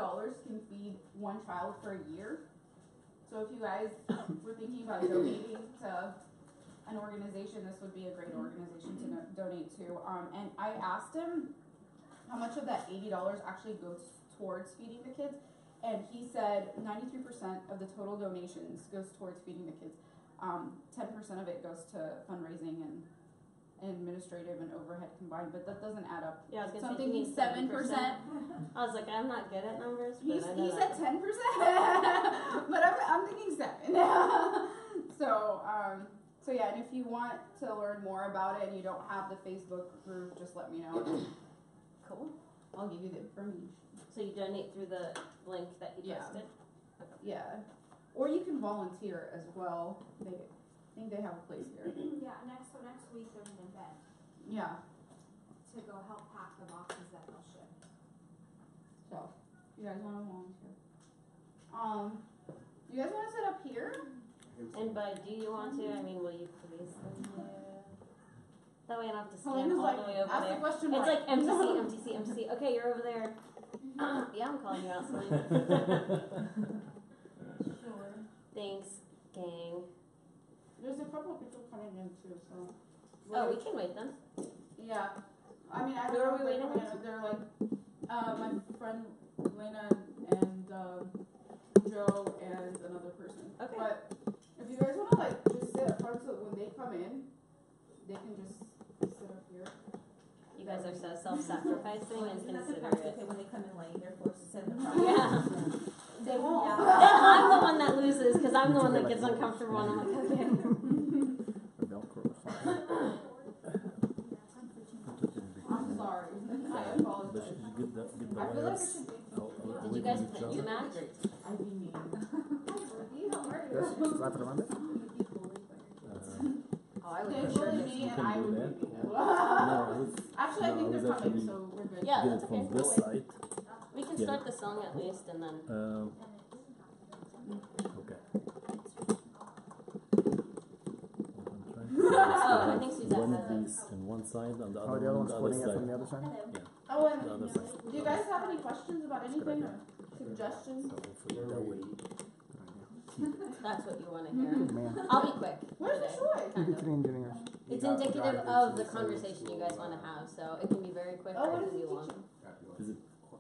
$80 can feed one child for a year. So if you guys were thinking about donating to an organization, this would be a great organization to donate to. And I asked him how much of that $80 actually goes towards feeding the kids, and he said 93% of the total donations goes towards feeding the kids. 10% of it goes to fundraising and administrative and overhead combined, but that doesn't add up. Yeah, I was so I'm say, thinking 7%. I was like, I'm not good at numbers. But He said 10%, but I'm thinking 7. So yeah, and if you want to learn more about it and you don't have the Facebook group, just let me know. Cool. I'll give you the information. So you donate through the link that he posted? Yeah. Or you can volunteer as well. I think they have a place here. Yeah, next week there's an event. Yeah. To go help pack the boxes that they'll ship. So, you guys want to volunteer? You guys want to sit up here? And by do you want to? I mean, will you please send you? That way I don't have to stand Helena's all like, the way over ask there. the question It's right. like MTC. Okay, you're over there. Yeah, I'm calling you out, Selena. Sure. Thanks, gang. There's a couple of people coming in too, so. Oh, we can wait then. Yeah. I mean, I Who don't are know we if waiting they're like, my friend Elena and Joe and another person. Okay. But if you guys want to like just sit up front so when they come in, they can just sit up here. You guys are so self-sacrificing and Isn't that the considerate. okay when they come in late, they're forced to sit in the front? Yeah. They won't. Then I'm the one that loses because I'm the one that gets uncomfortable and I'm like, okay. I'm sorry. I apologize. I feel like it should be. Did you guys pick the match? I'd be mean. Oh, I would They for sure bully get me You and can I do would that. be mean. No, Actually, I think they're coming, so we're good. Yeah, get that's it from okay. this side. We can Yeah. start the song at least and then. Okay. Oh, I think Suzette One has of it. these on one side and the Oh, other the other one one's on the pointing other us on the side. other side? Oh, and The other side. do you guys have any questions about anything or suggestions? So hopefully that way. That's what you want to hear. Man, I'll be quick. Where's the today. Troy? Kind of. three engineers. It's indicative of the conversation you guys want to have, so it can be very quick Oh, or what it is can he be long. teaching? Is it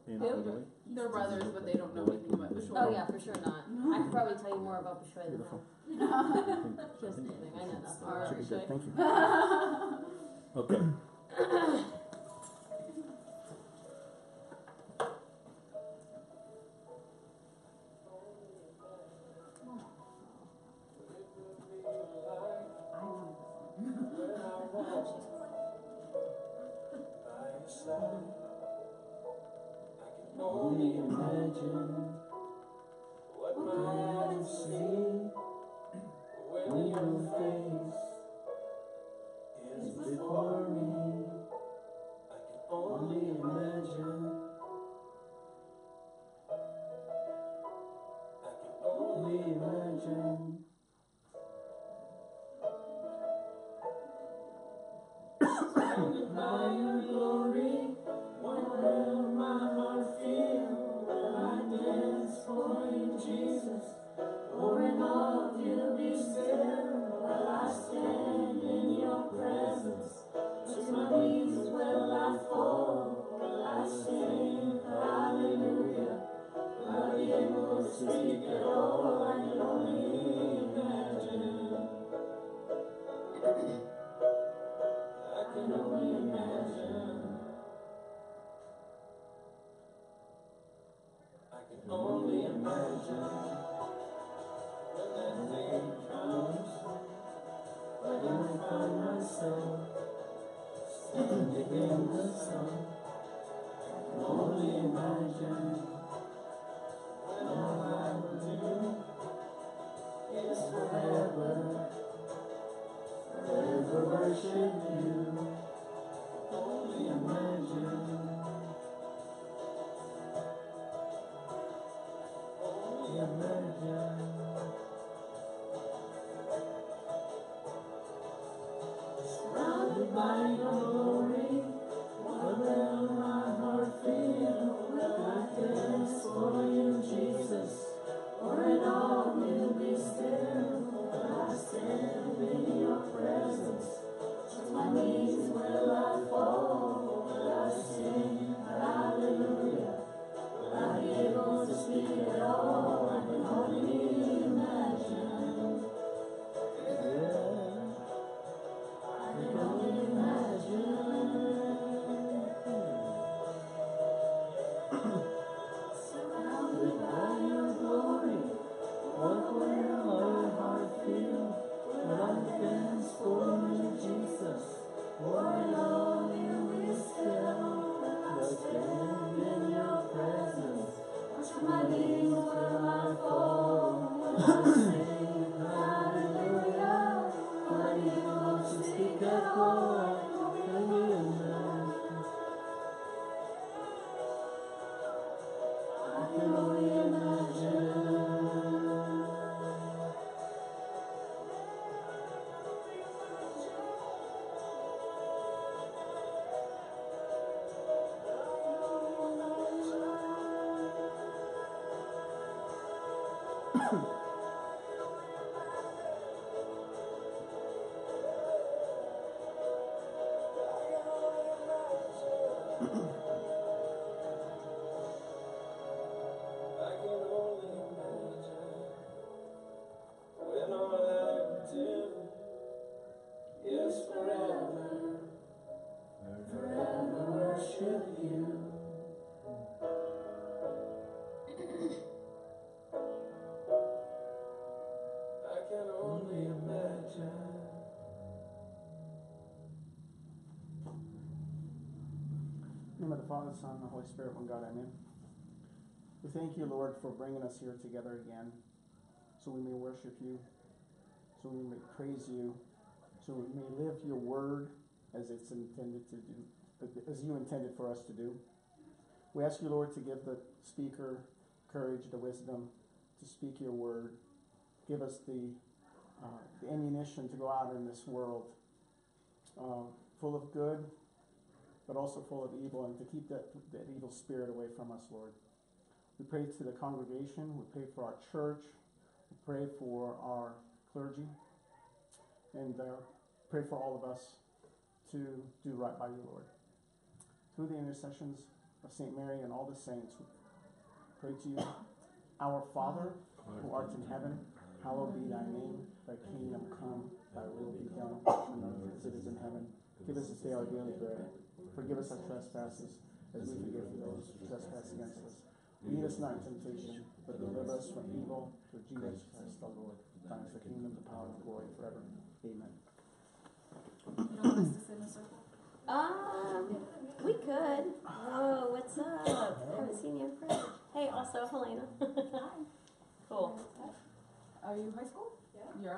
in Who? all the way? They're brothers, but they don't know anything about the Shore. Oh yeah, for sure not. I could probably tell you more about Bishoy than him. Just kidding. I know that far. Should be good, thank you. Okay. Only imagine what my eyes see when your face is before me. I can only imagine. I can only imagine. Surrounded by your glory, what will my heart feel when I dance for you, Jesus? For in all of you be still while I stand in your presence. To my knees will I fall, will I sing hallelujah. Will I be able to speak at all? I can only imagine. I can only imagine. I can only imagine when that day comes, when I find myself standing in the sun. I can only imagine when all I will do is forever worship you. Only imagine. Only imagine. Surrounded by your glory, what will my heart feel when I dance for my knees till I fall. I sing hallelujah. When you want to speak at all, can you imagine? I can only imagine. I can only imagine when all I do is forever, forever worship you. I can only imagine. In the name of the Father, the Son, and the Holy Spirit, one God, amen. We thank you, Lord, for bringing us here together again, so we may worship you, so we may praise you, so we may live your word as it's intended to do, as you intended for us to do. We ask you, Lord, to give the speaker courage, the wisdom to speak your word. Give us the ammunition to go out in this world full of good, but also full of evil, and to keep that evil spirit away from us, Lord. We pray to the congregation, we pray for our church, we pray for our clergy, and pray for all of us to do right by you, Lord. Through the intercessions of St. Mary and all the saints, we pray to you, our Father, who art in heaven, hallowed be thy name, thy kingdom come, thy will be done, on earth as it is in heaven. Give us this day our daily bread. Forgive us our trespasses, as we forgive those who trespass against us. Lead us not in temptation, but deliver us from evil. Through Jesus Christ our Lord. Thine is the kingdom, the power, and the glory forever. Amen. You don't want us to sit in a circle? We could. Whoa, what's up? Haven't seen you in forever. Hey, also Helena. Cool. Are you high school? Yeah. You're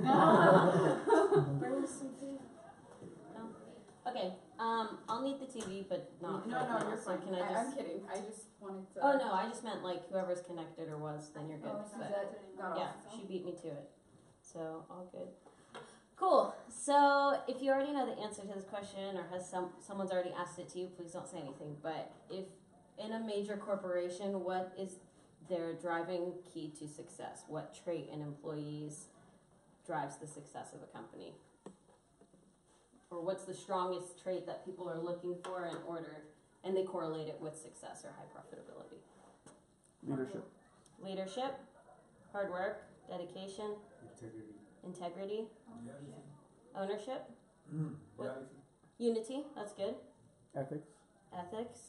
out? Bring us some food. No. Okay. I'll need the TV, but not. No, right now, you're so fine. Can I just? I'm kidding. I just wanted to. Oh no, I just meant like whoever's connected or was, then you're good. Oh, But- Suzette got yeah, off. she beat me to it. So all good. Cool. So if you already know the answer to this question, or has someone's already asked it to you, please don't say anything. But if in a major corporation, what is their driving key to success? What trait in employees drives the success of a company? Or what's the strongest trait that people are looking for in order, and they correlate it with success or high profitability? Leadership. Leadership, hard work, dedication, integrity, ownership, what? Unity, that's good, Ethics. ethics.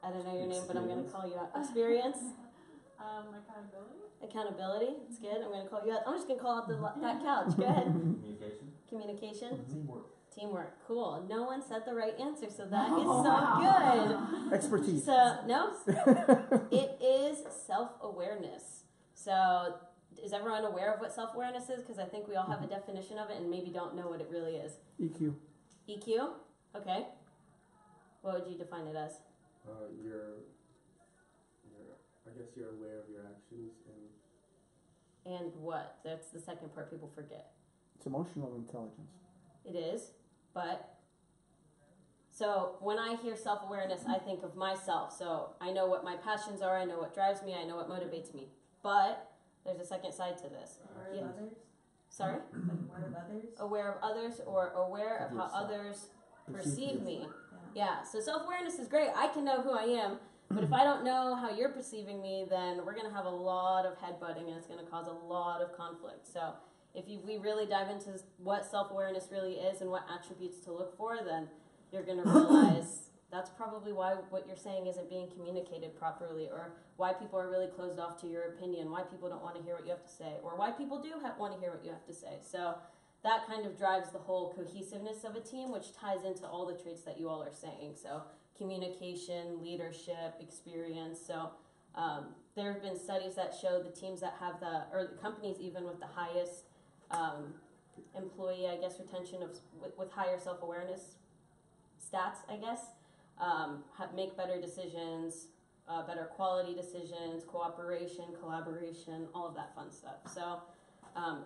I don't know your name, but I'm going to call you out. Experience, accountability, it's good. I'm going to call you out. I'm just going to call out that couch. Go ahead. Communication. Teamwork. Cool. No one said the right answer, so that is so good. Expertise. So, no, it is self-awareness. So, is everyone aware of what self-awareness is? Because I think we all have a definition of it and maybe don't know what it really is. EQ. EQ? Okay. What would you define it as? I guess you're aware of your actions and And what? That's the second part people forget. It's emotional intelligence. It is, but so when I hear self-awareness, I think of myself. So I know what my passions are, I know what drives me, I know what motivates me. But there's a second side to this. Aware Yeah. of others? Sorry? Like aware of others? Aware of others or aware of how Yourself. others perceive me. Yeah. Yeah, so self-awareness is great. I can know who I am, but if I don't know how you're perceiving me, then we're going to have a lot of headbutting and it's going to cause a lot of conflict. So if we really dive into what self-awareness really is and what attributes to look for, then you're going to realize that's probably why what you're saying isn't being communicated properly, or why people are really closed off to your opinion, why people don't want to hear what you have to say, or why people do want to hear what you have to say. So that kind of drives the whole cohesiveness of a team, which ties into all the traits that you all are saying. So communication, leadership, experience. So there have been studies that show the teams that have or the companies even with the highest employee, I guess, retention with higher self-awareness stats, I guess, make better decisions, better quality decisions, cooperation, collaboration, all of that fun stuff. So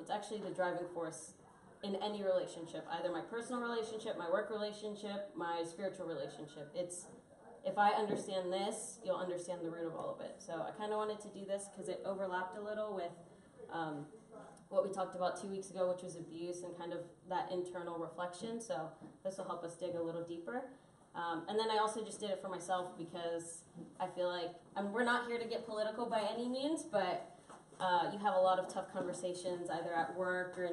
it's actually the driving force in any relationship, either my personal relationship, my work relationship, my spiritual relationship. It's, if I understand this, you'll understand the root of all of it. So I kind of wanted to do this because it overlapped a little with what we talked about 2 weeks ago, which was abuse and kind of that internal reflection. So this will help us dig a little deeper. And then I also just did it for myself because I feel like we're not here to get political by any means, but you have a lot of tough conversations either at work or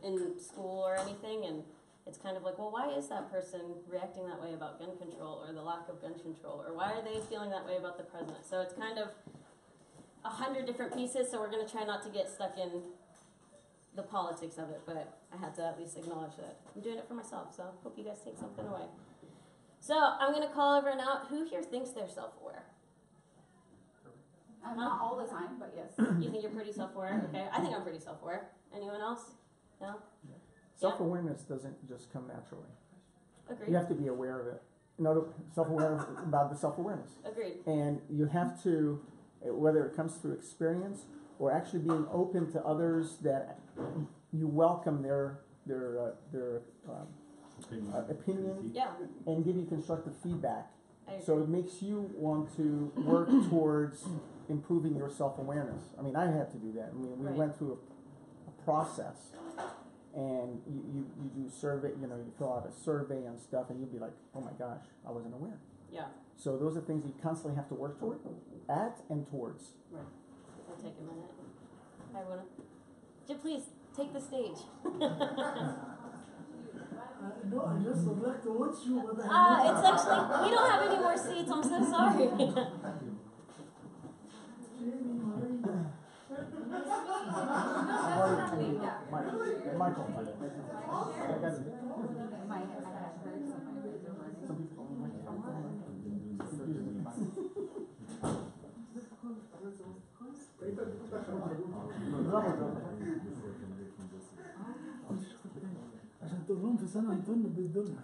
in school or anything, and it's kind of like, well, why is that person reacting that way about gun control or the lack of gun control, or why are they feeling that way about the president? So it's kind of 100 different pieces, so we're going to try not to get stuck in the politics of it, but I had to at least acknowledge that I'm doing it for myself, so hope you guys take something away. So I'm going to call everyone out. Who here thinks they're self-aware? Not all the time, but yes. You think you're pretty self-aware? Okay, I think I'm pretty self-aware. Anyone else? No? Self-awareness doesn't just come naturally. Agreed. You have to be aware of it. Self-aware about the self-awareness. Agreed. And you have to, whether it comes through experience or actually being open to others, that you welcome their opinion Yeah. and give you constructive feedback. I agree. So it makes you want to work towards improving your self-awareness. I mean, I had to do that. I mean, we Right. went through a process, and you do survey, you fill out a survey and stuff, and you'll be like, oh my gosh, I wasn't aware. Yeah. So those are things you constantly have to work toward, at and towards. Right. It'll take a minute. I wanna. Please take the stage. No, I just would like to watch you, but It's actually, we don't have any more seats. I'm so sorry. Michael. عشان تقولهم في سان أنطونيو بالدنيا.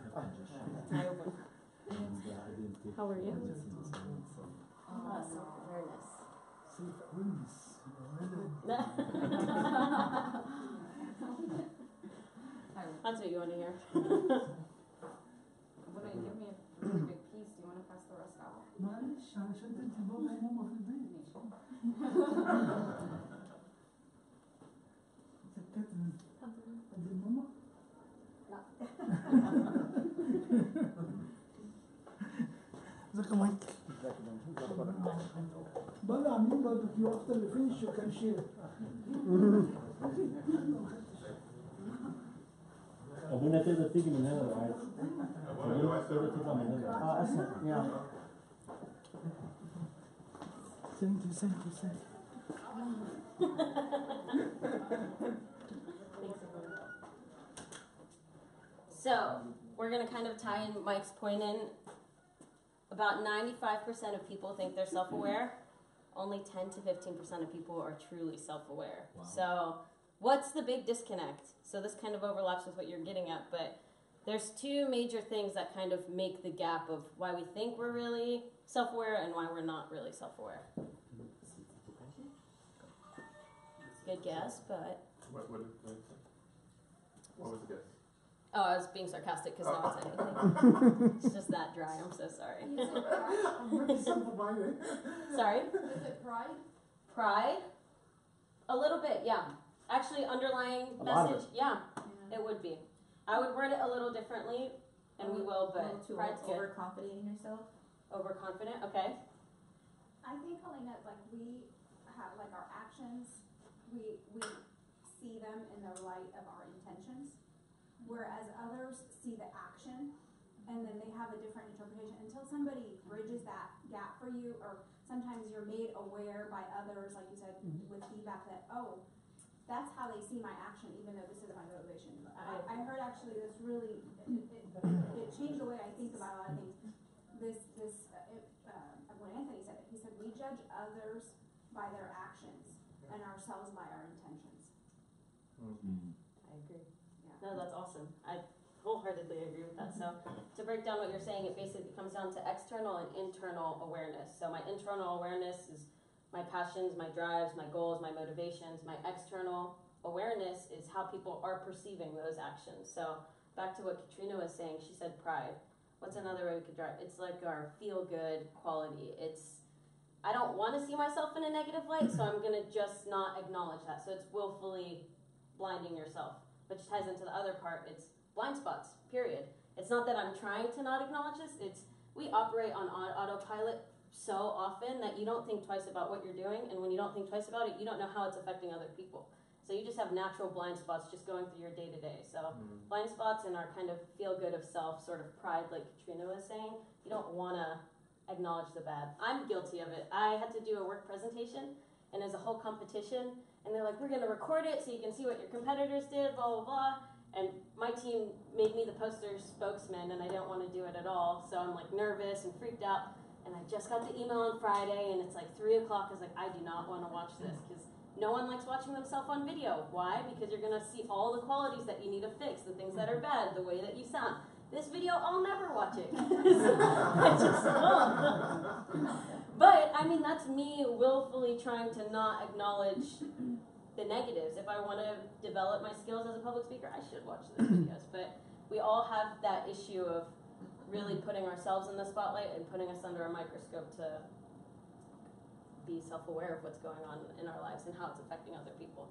How are you? Self-awareness. Self-awareness. That's what you want to hear. Wouldn't give me a really big piece. Do you want to pass the rest out? معلش علشان انت بابا وماما في البيت. سكت من قد ماما؟ ازيك يا مايكل؟ بابا عاملين باربيكيو اكتر اللي فينش وكان شير. أبونا تقدر تيجي من هنا لو عايز. أبونا تقدر تطلع من هنا. أسهل. Yeah. Thank you. So, we're going to kind of tie in Mike's point in. About 95% of people think they're self-aware. Only 10 to 15% of people are truly self-aware. Wow. So, what's the big disconnect? So this kind of overlaps with what you're getting at, but there's two major things that kind of make the gap of why we think we're really self-aware and why we're not really self-aware. Good guess, but... What was the guess? Oh, I was being sarcastic because no one's anything. It's just that dry, I'm so sorry. Is it pride? Sorry? Is it pride? Pride? A little bit, yeah. Actually, underlying A lot of message, yeah, it would be. I would word it a little differently, and we will, but pride's good. Overconfident in yourself. Overconfident, okay. I think, Helena, like we have, like our actions, we see them in the light of our intentions, whereas others see the action, and then they have a different interpretation. Until somebody bridges that gap for you, or sometimes you're made aware by others, like you said, with feedback that, oh, that's how they see my action, even though this is my motivation. I heard actually this really, it changed the way I think about a lot of things. when Anthony said it, he said, we judge others by their actions and ourselves by our intentions. I agree. No, that's awesome. I wholeheartedly agree with that. So to break down what you're saying, it basically comes down to external and internal awareness. So my internal awareness is my passions, my drives, my goals, my motivations. My external awareness is how people are perceiving those actions. So back to what Katrina was saying, she said pride. What's another way we could drive? It's like our feel-good quality. I don't want to see myself in a negative light, so I'm going to just not acknowledge that. So it's willfully blinding yourself, which ties into the other part. It's blind spots, period. It's not that I'm trying to not acknowledge this. We operate on autopilot so often that you don't think twice about what you're doing, and when you don't think twice about it, you don't know how it's affecting other people. So you just have natural blind spots just going through your day-to-day. So blind spots and our kind of feel-good of self, sort of pride, like Katrina was saying, you don't want to acknowledge the bad. I'm guilty of it. I had to do a work presentation, and there's a whole competition, and they're like, we're going to record it so you can see what your competitors did, blah, blah, blah. And my team made me the poster spokesman, and I didn't want to do it at all. So I'm like nervous and freaked out. And I just got the email on Friday, and it's like 3 o'clock. I was like, I do not want to watch this, because no one likes watching themselves on video. Why? Because you're going to see all the qualities that you need to fix, the things that are bad, the way that you sound. This video, I'll never watch it. I just won't. But, I mean, that's me willfully trying to not acknowledge the negatives. If I want to develop my skills as a public speaker, I should watch those videos. But we all have that issue of really putting ourselves in the spotlight and putting us under a microscope to be self-aware of what's going on in our lives and how it's affecting other people.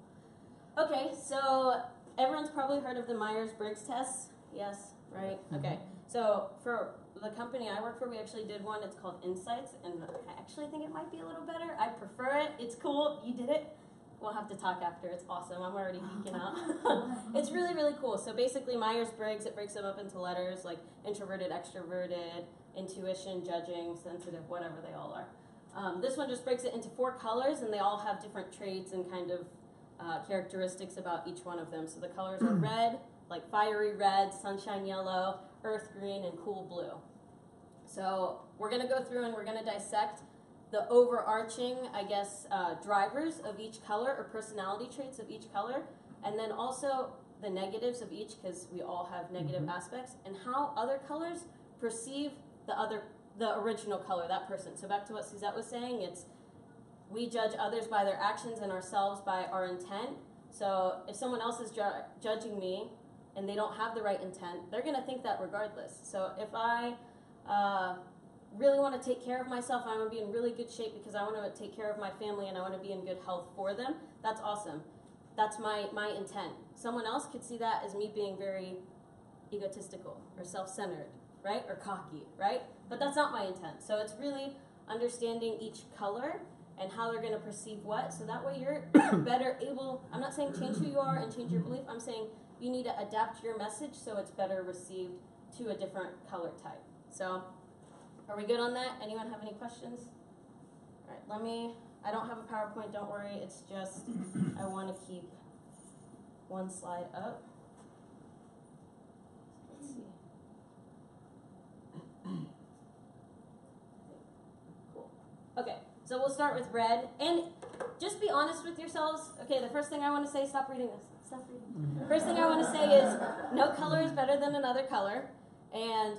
Okay, so everyone's probably heard of the Myers-Briggs test. Yes, right? Okay, so for the company I work for, we actually did one. It's called Insights, and I actually think it might be a little better. I prefer it. It's cool. You did it. We'll have to talk after. It's awesome. I'm already geeking out. It's really, really cool. So basically, Myers-Briggs, it breaks them up into letters like introverted, extroverted, intuition, judging, sensitive, whatever they all are. This one just breaks it into 4 colors, and they all have different traits and kind of characteristics about each one of them. So the colors are red, like fiery red, sunshine yellow, earth green, and cool blue. So we're going to go through and we're going to dissect the overarching, I guess, drivers of each color or personality traits of each color, and then also the negatives of each, because we all have negative aspects, and how other colors perceive the original color, that person. So back to what Suzette was saying, we judge others by their actions and ourselves by our intent. So if someone else is judging me and they don't have the right intent, they're going to think that regardless. So if I really want to take care of myself, I want to be in really good shape because I want to take care of my family and I want to be in good health for them, that's awesome. That's my intent. Someone else could see that as me being very egotistical or self-centered, right? Or cocky, right? But that's not my intent. So it's really understanding each color and how they're going to perceive what, so that way you're better able, I'm not saying change who you are and change your belief, I'm saying you need to adapt your message so it's better received to a different color type. So, are we good on that? Anyone have any questions? All right, I don't have a PowerPoint, don't worry, it's just, I want to keep one slide up. Let's see. Cool. Okay, so we'll start with red, and just be honest with yourselves. Okay, the first thing I want to say, stop reading this. Stop reading. First thing I want to say is, no color is better than another color, and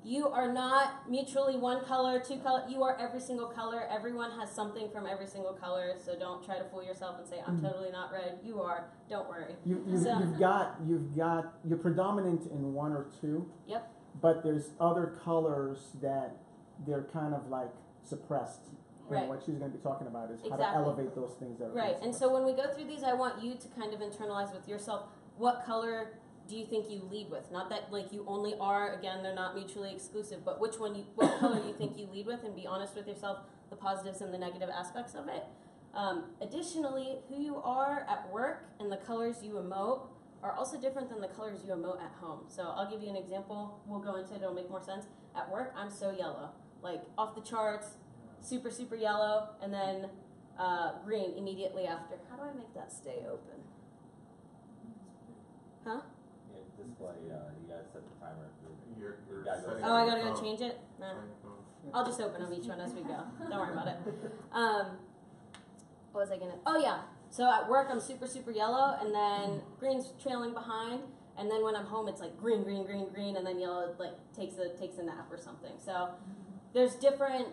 you are not mutually one color, two color. You are every single color. Everyone has something from every single color, so don't try to fool yourself and say, I'm totally not red. You are. Don't worry. You're predominant in one or two. Yep. But there's other colors that they're kind of like suppressed. Right. And what she's going to be talking about is how Exactly. to elevate those things that are Right. And so when we go through these, I want you to kind of internalize with yourself, what color do you think you lead with? Not that like you only are, again, they're not mutually exclusive, but what color do you think you lead with, and be honest with yourself, the positives and the negative aspects of it. Additionally, who you are at work and the colors you emote are also different than the colors you emote at home. So I'll give you an example. We'll go into it, it'll make more sense. At work, I'm so yellow, like off the charts, super, super yellow, and then green immediately after. How do I make that stay open? Huh? Display, you gotta set the timer. You're gotta go setting Oh, I your gotta go phone. change it? No. Setting your phone. I'll just open them each one as we go. Don't worry about it. What was I gonna? Oh yeah. So at work I'm super super yellow, and then green's trailing behind, and then when I'm home it's like green green green green, and then yellow like takes a nap or something. So there's different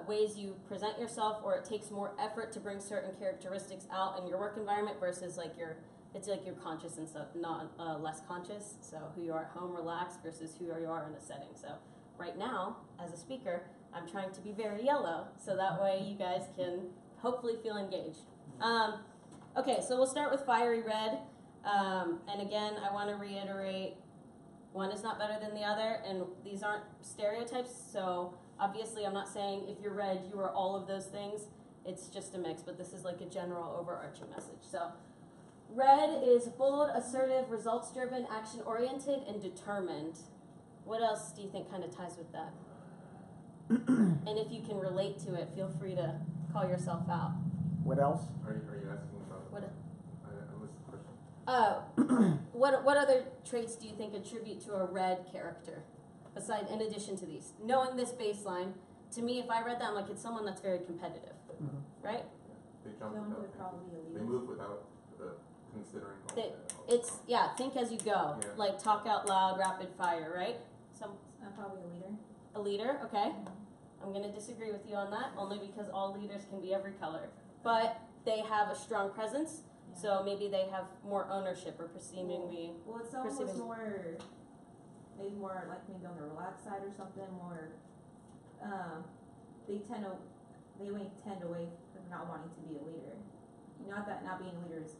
ways you present yourself, or it takes more effort to bring certain characteristics out in your work environment versus like it's like you're conscious and stuff, not less conscious. So who you are at home, relaxed, versus who you are in a setting. So right now, as a speaker, I'm trying to be very yellow, so that way you guys can hopefully feel engaged. Okay, so we'll start with fiery red. And again, I want to reiterate, one is not better than the other, and these aren't stereotypes. So obviously, I'm not saying if you're red, you are all of those things. It's just a mix, but this is like a general overarching message. So red is bold, assertive, results-driven, action-oriented, and determined. What else do you think kind of ties with that? And if you can relate to it, feel free to call yourself out. What else? Are you asking about? What? I missed the question. What other traits do you think attribute to a red character, in addition to these? Knowing this baseline, to me, if I read that, I'm like, it's someone that's very competitive, right? They jump Someone without would probably be a They leader. move without considering all They- that. It's think as you go, Yeah. like talk out loud, rapid fire, right? I'm probably a leader. A leader, okay. I'm gonna disagree with you on that, only because all leaders can be every color, but they have a strong presence. Yeah. So maybe they have more ownership or perceiving me. Well, if someone was perceiving- maybe more like maybe on the relaxed side or something, more, they may tend away from not wanting to be a leader. Not that not being a leader is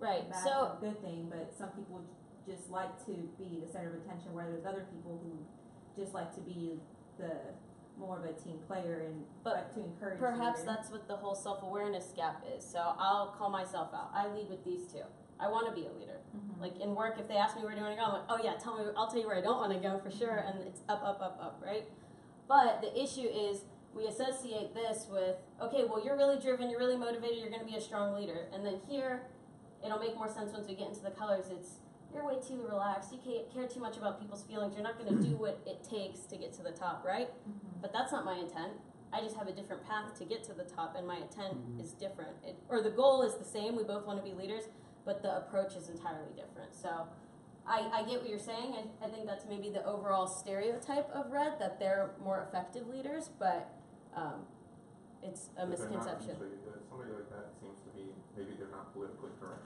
Right. a bad So or good thing, but some people just like to be the center of attention, where there's other people who just like to be the more of a team player and But like to encourage. perhaps the leader. that's what the whole self-awareness gap is. So I'll call myself out. I lead with these two. I want to be a leader. Mhm. Like in work, if they ask me where do you want to go, I'm like, oh yeah, tell me. I'll tell you where I don't want to go for sure. And it's up, up, up, up, right? But the issue is we associate this with, okay, well you're really driven, you're really motivated, you're going to be a strong leader. And then here, it'll make more sense once we get into the colors. It's you're way too relaxed. You care too much about people's feelings. You're not going to do what it takes to get to the top, right? Mhm. But that's not my intent. I just have a different path to get to the top, and my intent Mhm. is different. Or the goal is the same. We both want to be leaders, but the approach is entirely different. So I get what you're saying. I think that's maybe the overall stereotype of red, that they're more effective leaders, but it's a If they're not misconception. usually good, somebody like that seems to be, maybe they're not politically correct.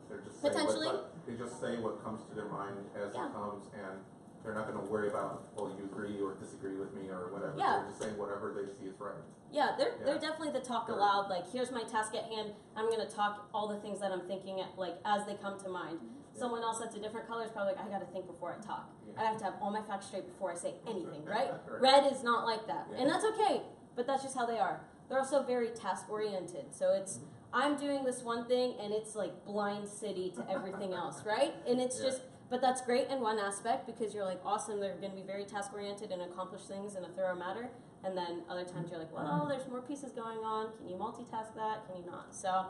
They're just Potentially. they just say what comes to their mind as Yeah. it comes, and they're not going to worry about, well, you agree or disagree with me or whatever. Yeah. They're just saying whatever they see is right. Yeah, they're Yeah. definitely the talk Sure. aloud. Like, here's my task at hand. I'm gonna talk all the things that I'm thinking as they come to mind. Yeah. Someone else that's a different color is probably like, I gotta think before I talk. Yeah. I have to have all my facts straight before I say anything, right? Right. Red is not like that, Yeah. and that's okay. But that's just how they are. They're also very task oriented. So it's I'm doing this one thing, and it's like blind city to everything else, right? And it's Yeah. just. But that's great in one aspect because you're like, awesome, they're going to be very task oriented and accomplish things in a thorough manner. And then other times you're like, well, there's more pieces going on. Can you multitask that? Can you not? So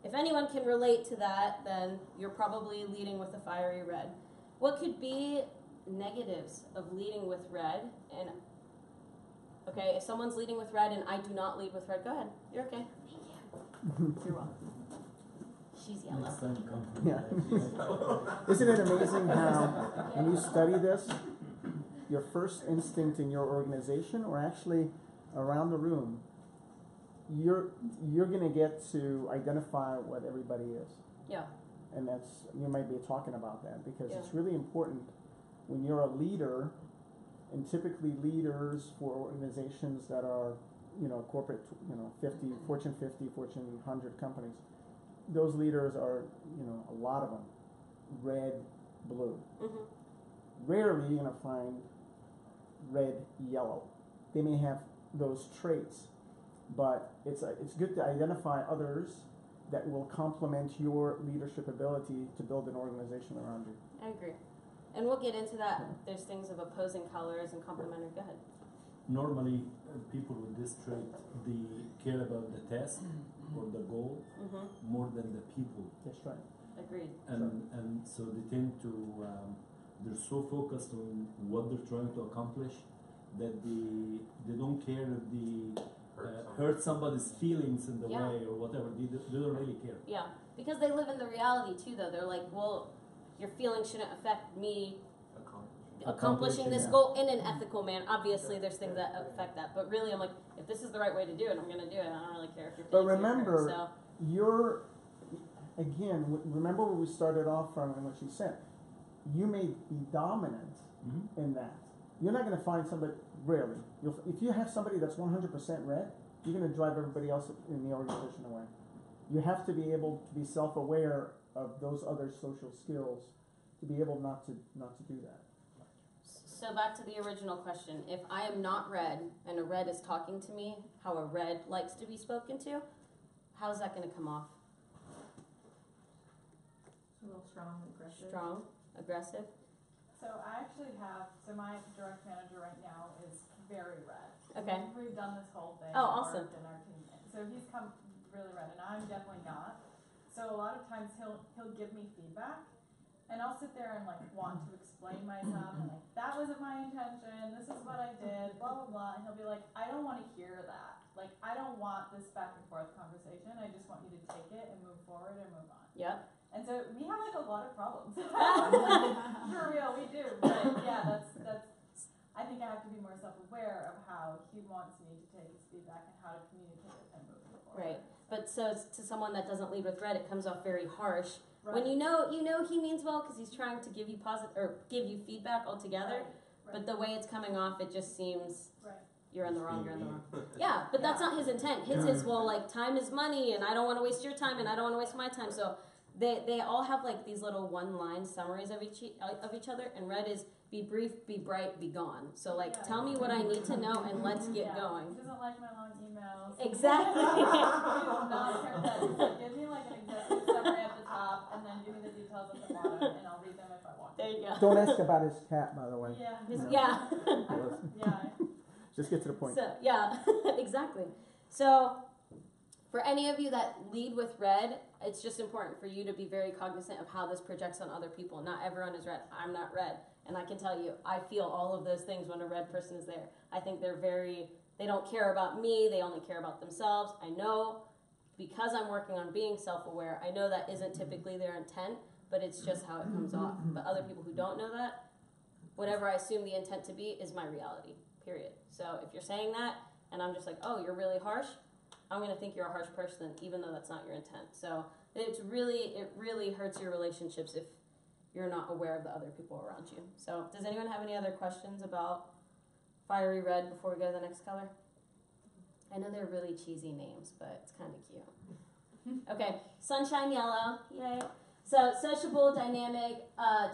if anyone can relate to that, then you're probably leading with a fiery red. What could be negatives of leading with red? And okay, if someone's leading with red and I do not lead with red, go ahead. You're okay. Thank you. You're welcome. She's yellow. Next time come to Yeah. me. Isn't it amazing how when you study this, your first instinct in your organization or actually around the room, you're gonna get to identify what everybody is. Yeah. And that's, you might be talking about that because it's Yeah. really important when you're a leader, and typically leaders for organizations that are, corporate, 50, Fortune 50, Fortune 100 companies, those leaders are, a lot of them, red, blue. Mhm. Rarely you're gonna find red, yellow. They may have those traits, but it's good to identify others that will complement your leadership ability to build an organization around you. I agree. And we'll get into that. There's things of opposing colors and complementary. Go ahead. Normally, people with this trait, they care about the task or the goal Mm-hmm. more than the people, That's right. Agreed. and so they tend to they're so focused on what they're trying to accomplish that they don't care if they Hurt hurt somebody's feelings in the Yeah. way or whatever. They don't really care. Yeah, because they live in the reality too, though. They're like, well, your feelings shouldn't affect me accomplishing this yeah. goal in an ethical manner. Obviously, there's things that affect that, but really, I'm like, if this is the right way to do it, I'm going to do it. I don't really care if your But feelings get remember, hurt. So you're, again, remember where we started off from and what you said. You may be dominant Mm-hmm. in that. You're not going to find somebody, rarely. If you have somebody that's 100% red, you're going to drive everybody else in the organization away. You have to be able to be self-aware of those other social skills to be able not to do that. So back to the original question. If I am not red and a red is talking to me how a red likes to be spoken to, how's that going to come off? A little strong and aggressive. Strong? Aggressive? So I actually have, so my direct manager right now is very red. Okay. We've done this whole thing. Oh, awesome. And our team, so he's come really red, and I'm definitely not. So a lot of times he'll give me feedback, and I'll sit there and like want to explain myself, and like that wasn't my intention. This is what I did. Blah blah blah. And he'll be like, I don't want to hear that. Like I don't want this back and forth conversation. I just want you to take it and move forward and move on. Yep. And so we have like a lot of problems. For real, we do. But yeah, that's. I think I have to be more self-aware of how he wants me to take his feedback and how to communicate it and move it forward. Right. But so to someone that doesn't lead with red, it comes off very harsh. Right. When you know he means well because he's trying to give you positive or give you feedback altogether. Right. But the way it's coming off, it just seems Right. you're in the wrong. You're in the wrong. Yeah, but that's not his intent. His is well, like time is money, and I don't want to waste your time, and I don't want to waste my time. So they all have like these little one-line summaries of each other, and red is be brief, be bright, be gone. So like tell me what I need to know, and let's get going. He doesn't like my long emails. Exactly. He will not care that. He's like, give me like an executive summary at the top, and then give me the details at the bottom, and I'll read them if I want. There you go. Don't ask about his cat, by the way. Yeah. Yeah. Yeah. Just get to the point. So yeah, exactly. So for any of you that lead with red, it's just important for you to be very cognizant of how this projects on other people. Not everyone is red. I'm not red. And I can tell you, I feel all of those things when a red person is there. I think they don't care about me. They only care about themselves. I know because I'm working on being self-aware, I know that isn't typically their intent, but it's just how it comes off. But other people who don't know that, whatever I assume the intent to be is my reality, period. So if you're saying that and I'm just like, oh, you're really harsh, I'm going to think you're a harsh person even though that's not your intent. So it really hurts your relationships if you're not aware of the other people around you. So does anyone have any other questions about fiery red before we go to the next color? I know they're really cheesy names, but it's kind of cute. Okay, sunshine yellow, yay. So sociable, dynamic,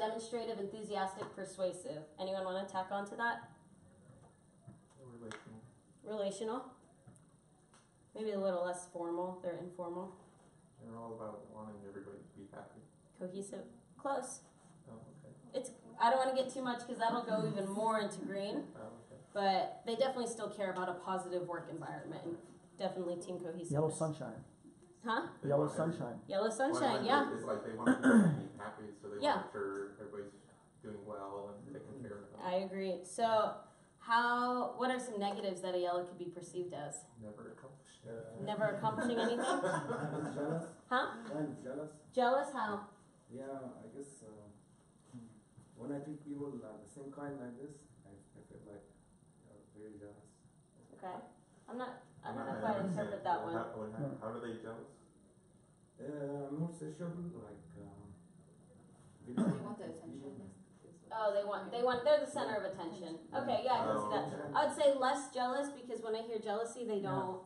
demonstrative, enthusiastic, persuasive. Anyone want to tack on to that? Relational. Maybe a little less formal. They're informal. They're all about wanting everybody to be happy. Cohesive. Close. Oh, okay. I don't want to get too much because that'll go even more into green. Oh, okay. But they definitely still care about a positive work environment and definitely team cohesiveness. Yellow sunshine. Huh? They Yellow want everybody- sunshine. Yellow Well, sunshine, I yeah. think it's like they want everybody to be happy, so they Yeah. want to make sure everybody's doing well and taking care of them. I agree. So what are some negatives that a yellow could be perceived as? Never accomplished. Never accomplishing anything? I'm jealous. Huh? I'm jealous. Jealous? How? Yeah, I guess when I treat people the same kind like this, I feel like very jealous. Okay. I don't know if I interpret that one. How do they jealous? More sociable, like. They want the attention. Oh, they're the center of attention. Okay, yeah, I can see that. I would say less jealous because when I hear jealousy, they don't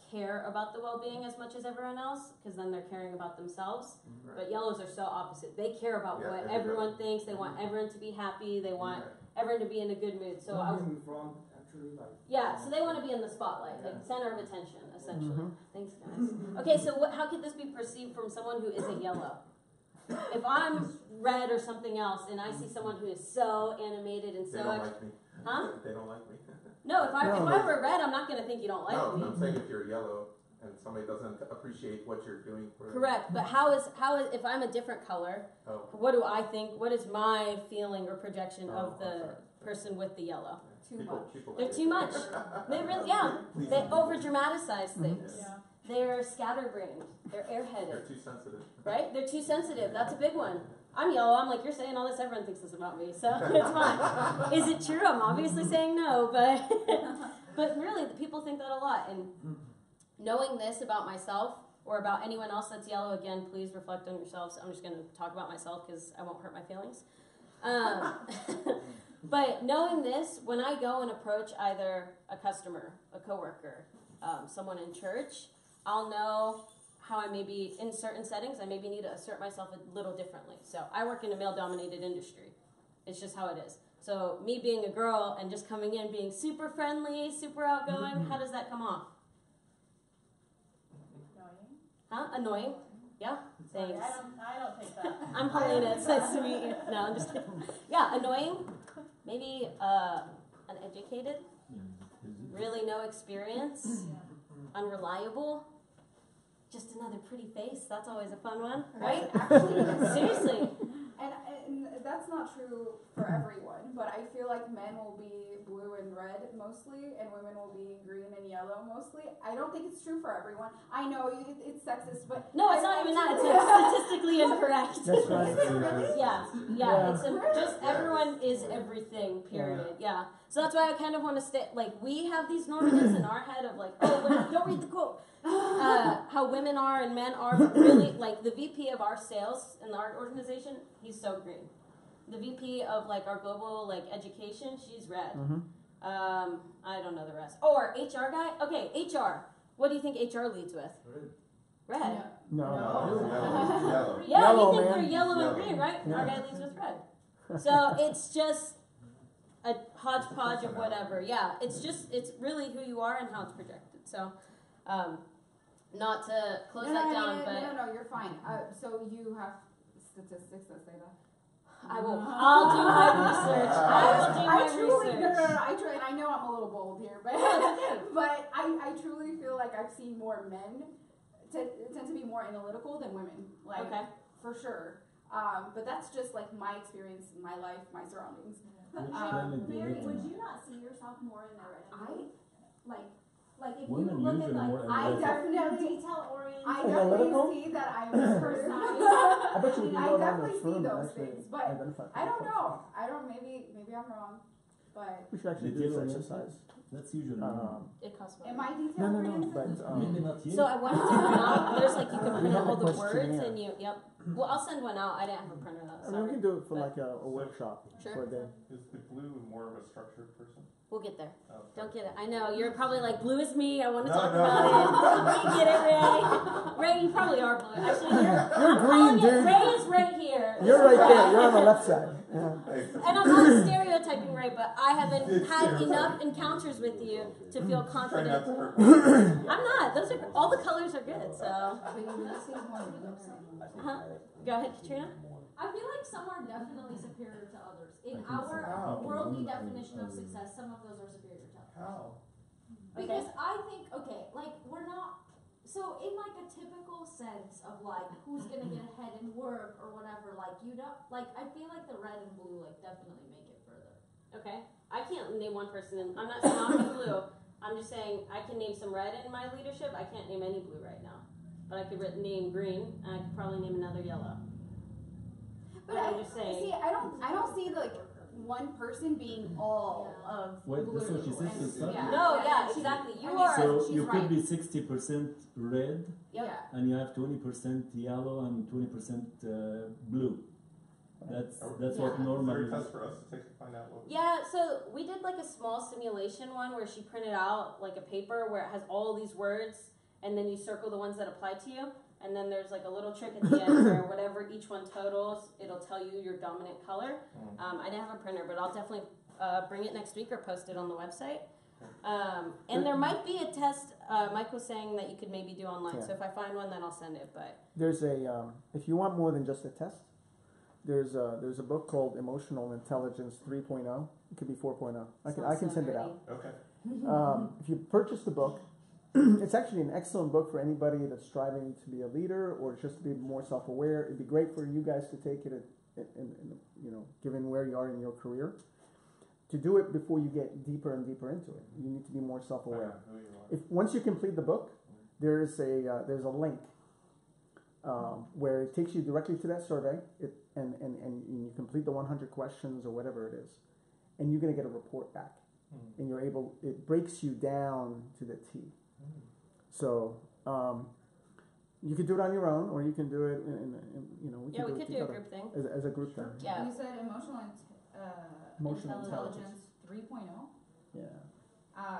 care about the well-being as much as everyone else because then they're caring about themselves. Right. But yellows are so opposite. They care about Yeah, what everybody. everyone thinks. They want everyone to be happy. They want everyone to be in a good mood. So in front, actually, like. yeah, so they want to be in the spotlight, like center of attention, essentially. Mhm. Thanks, guys. Okay, so how could this be perceived from someone who isn't yellow? If I'm red or something else, and I see someone who is so animated and They so don't like me. Huh? They don't like me. no, if I No. were red, I'm not gonna think you don't like No, me. I'm saying if you're yellow and somebody doesn't appreciate what you're doing for them. Correct, but how is if I'm a different color, Oh, what do I think? What is my feeling or projection Oh, of the okay. person with the yellow? too much. They're too much. They really, yeah. They over dramatize things. Yeah. They're scatterbrained. They're airheaded. They're too sensitive. Right? They're too sensitive. That's a big one. I'm yellow. I'm like, you're saying all this. Everyone thinks this about me, so it's fine. Is it true? I'm obviously saying no, but but really, people think that a lot. And knowing this about myself or about anyone else that's yellow, again, please reflect on yourselves. I'm just going to talk about myself because I won't hurt my feelings. But knowing this, when I go and approach either a customer, a coworker, someone in church, I'll know how I maybe, in certain settings, I maybe need to assert myself a little differently. So I work in a male-dominated industry. It's just how it is. So me being a girl and just coming in being super friendly, super outgoing, how does that come off? Annoying. Huh? Annoying? Yeah? Sorry, Thanks. I don't think that. I'm Helena. It's nice to meet you. No, I'm just kidding. Yeah, annoying. Maybe uneducated. Really no experience. Unreliable. Just another pretty face. That's always a fun one, right? Actually, Seriously. and that's not true for everyone, but I feel like men will be blue and red mostly, and women will be green and yellow mostly. I don't think it's true for everyone. I know it's sexist, but No, it's not even that. It's like statistically incorrect. That's right. Yeah. It's just everyone is everything. Period. Yeah. So that's why I kind of want to stay. Like we have these normatives in our head of like, oh, but don't read the quote. How women are and men are, but really, like the VP of our sales in our organization, he's so green. The VP of like our global like education, she's red. I don't know the rest. Or HR guy. Okay, HR. What do you think HR leads with? Red. No. Yeah, Yellow, you think man. they're yellow Yellow. and green, right? Yeah. Our guy leads with red. So it's just a hodgepodge of whatever. Yeah, it's really who you are and how it's projected. So, not to close that down, but no, you're fine. So you have statistics that say that. I'll do my research. I will do my truly, research. no, I try, and I know I'm a little bold here, but but I truly feel like I've seen more men tend to be more analytical than women, like Okay. for sure. But that's just like my experience in my life, my surroundings. Which planet do you Mary, live would in? you not see yourself more in the red and blue? Like if Women you look usually at more like I definitely, detail oriented, I Analytical? definitely see that I'm a person. I bet you if you I go down definitely this see room and those actually things, but identify I don't people. know. I don't. Maybe I'm wrong, but We should actually do this exercise. That's usually men. It costs money. am I No, detailed? no, but Maybe not you. So I wanted to print out. There's like you can print out all the Questionnaire. words and you. Yep. Well, I'll send one out. I didn't have a printer though. I mean, we Sorry. can do it for like a workshop Sure. for a day. Is the blue more of a structured person? We'll get there. Oh, Don't get it. I know you're probably like blue as me. I want to No, talk no, about no. it. We get it, Ray. Ray, you probably are blue. Actually, I'm green, calling it. dude. Ray is right here. You're right there. You're on the left side. Yeah. And I'm not stereotyping Ray, but I haven't had enough encounters with you to feel Try confident. not to hurt. I'm not. Those are all the colors are good. So, go ahead, Katrina. I feel like some are definitely superior to others. In our worldly definition of success, some of those are superior to others. How? Because I think, we're not, so in like a typical sense of like who's gonna get ahead in work or whatever, like you don't, like I feel like the red and blue like definitely make it further. Okay. I can't name one person. I'm not saying I'm blue. I'm just saying I can name some red in my leadership. I can't name any blue right now, but I could name green, and I could probably name another yellow. But I'm just saying. see, I don't see like one person being all of Well, blue. that's what she said to and- start with. No, yeah, she- exactly. You I mean, are. So she's you could right. be 60% red, Yeah. and you have 20% yellow and 20% blue. That's what Is normal there a is. test for us to take to find out what? Yeah, so we did like a small simulation one where she printed out like a paper where it has all these words, and then you circle the ones that apply to you, and then there's like a little trick at the end where whatever each one totals, it'll tell you your dominant color. I didn't have a printer, but I'll definitely bring it next week or post it on the website. And there might be a test Mike was saying that you could maybe do online. Yeah. So if I find one, then I'll send it. But There's a if you want more than just a test, there's a book called Emotional Intelligence 3.0. It could be 4.0. I can send it out. Okay. If you purchase the book, it's actually an excellent book for anybody that's striving to be a leader or just to be more self-aware. It'd be great for you guys to take it, given where you are in your career. to do it before you get deeper and deeper into it. You need to be more self-aware. If once you complete the book, there's a link where it takes you directly to that survey, and you complete the 100 questions or whatever it is, and you're going to get a report back, and it breaks you down to the T. So you could do it on your own, or you can do it we Yeah, can we do it could do a together group thing. as a group thing. Yeah. You said Emotional intelligence 3.0. Yeah.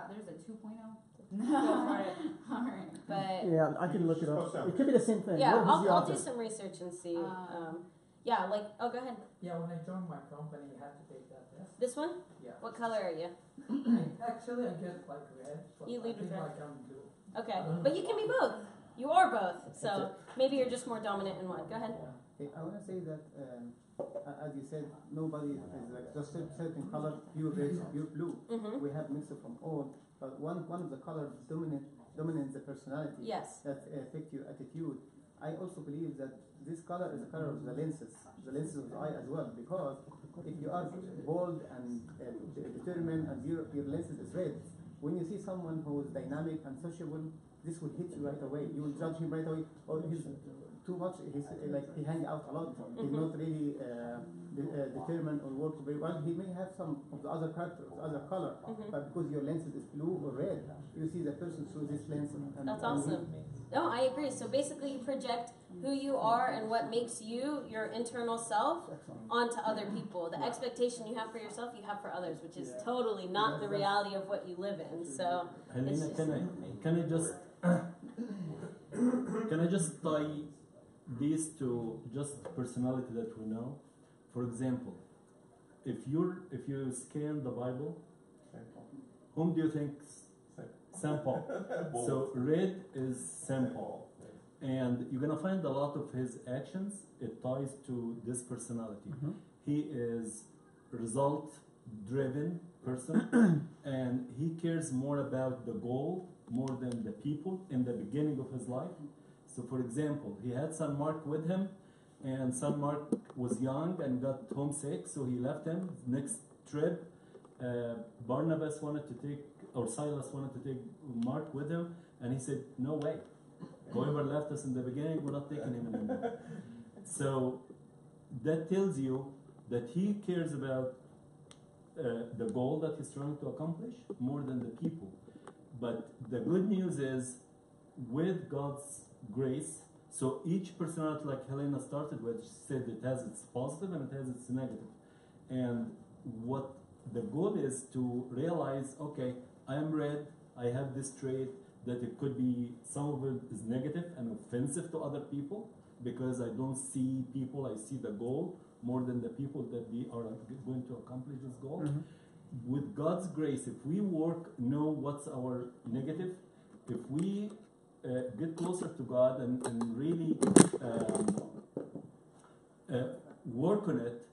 There's a 2.0. Go for it. Alright. But Yeah, I can look it up. It could be the same thing. yeah, Who's the I'll author? do some research and see. Yeah, like oh, go ahead. Yeah, when I joined my company, I had to take that test. This one? Yeah. What color are you? Actually, I get like red. But You lead I with think red. like I'm blue. Okay, but you can be both. You are both. So maybe you're just more dominant in one. Go ahead. Okay, I want to say that, as you said, nobody is like just certain color, pure red, pure blue. Mm-hmm. We have mixed from all, but one of the colors dominates the personality. Yes. That affect your attitude. I also believe that this color is the color of the lenses of the eye as well. Because if you are bold and determined, and your lenses is red, when you see someone who is dynamic and sociable, this will hit you right away. You will judge him right away. Oh, he's too much. He's like he hangs out a lot. He's not really determined or work very well. He may have some of the other characters, other color, but because your lens is blue or red, you see the person through this lens. That's awesome. No, I agree. So basically, you project who you are and what makes you, your internal self, onto other people. The expectation you have for yourself, you have for others, which is totally not the reality of what you live in. So, Helena, can I just tie these to just personality that we know? For example, if you scan the Bible, whom do you think? Saint Paul. So red is Saint Paul, and you're gonna find a lot of his actions. It ties to this personality. He is result-driven person, and he cares more about the goal more than the people in the beginning of his life. So, for example, he had son Mark with him, and son Mark was young and got homesick, so he left him. Next trip, Barnabas wanted to take, or Silas wanted to take Mark with him, and he said, "No way. Whoever left us in the beginning, we're not taking him anymore." So that tells you that he cares about the goal that he's trying to accomplish more than the people. But the good news is, with God's grace, so each personality, like Helena started with, she said it has its positive and it has its negative. And what the goal is to realize, okay, I am red, I have this trait, that it could be, some of it is negative and offensive to other people, because I don't see people, I see the goal more than the people that they are going to accomplish this goal. With God's grace, if we know what's our negative, if we get closer to God and really work on it,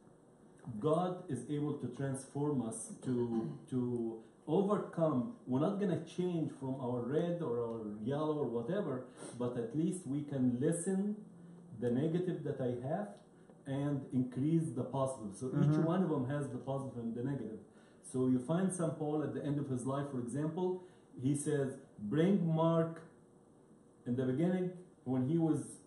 God is able to transform us to overcome. We're not going to change from our red or our yellow or whatever, but at least we can lessen the negative that I have and increase the positive. So each one of them has the positive and the negative. So you find St. Paul at the end of his life, for example, he says, bring Mark. In the beginning, when he was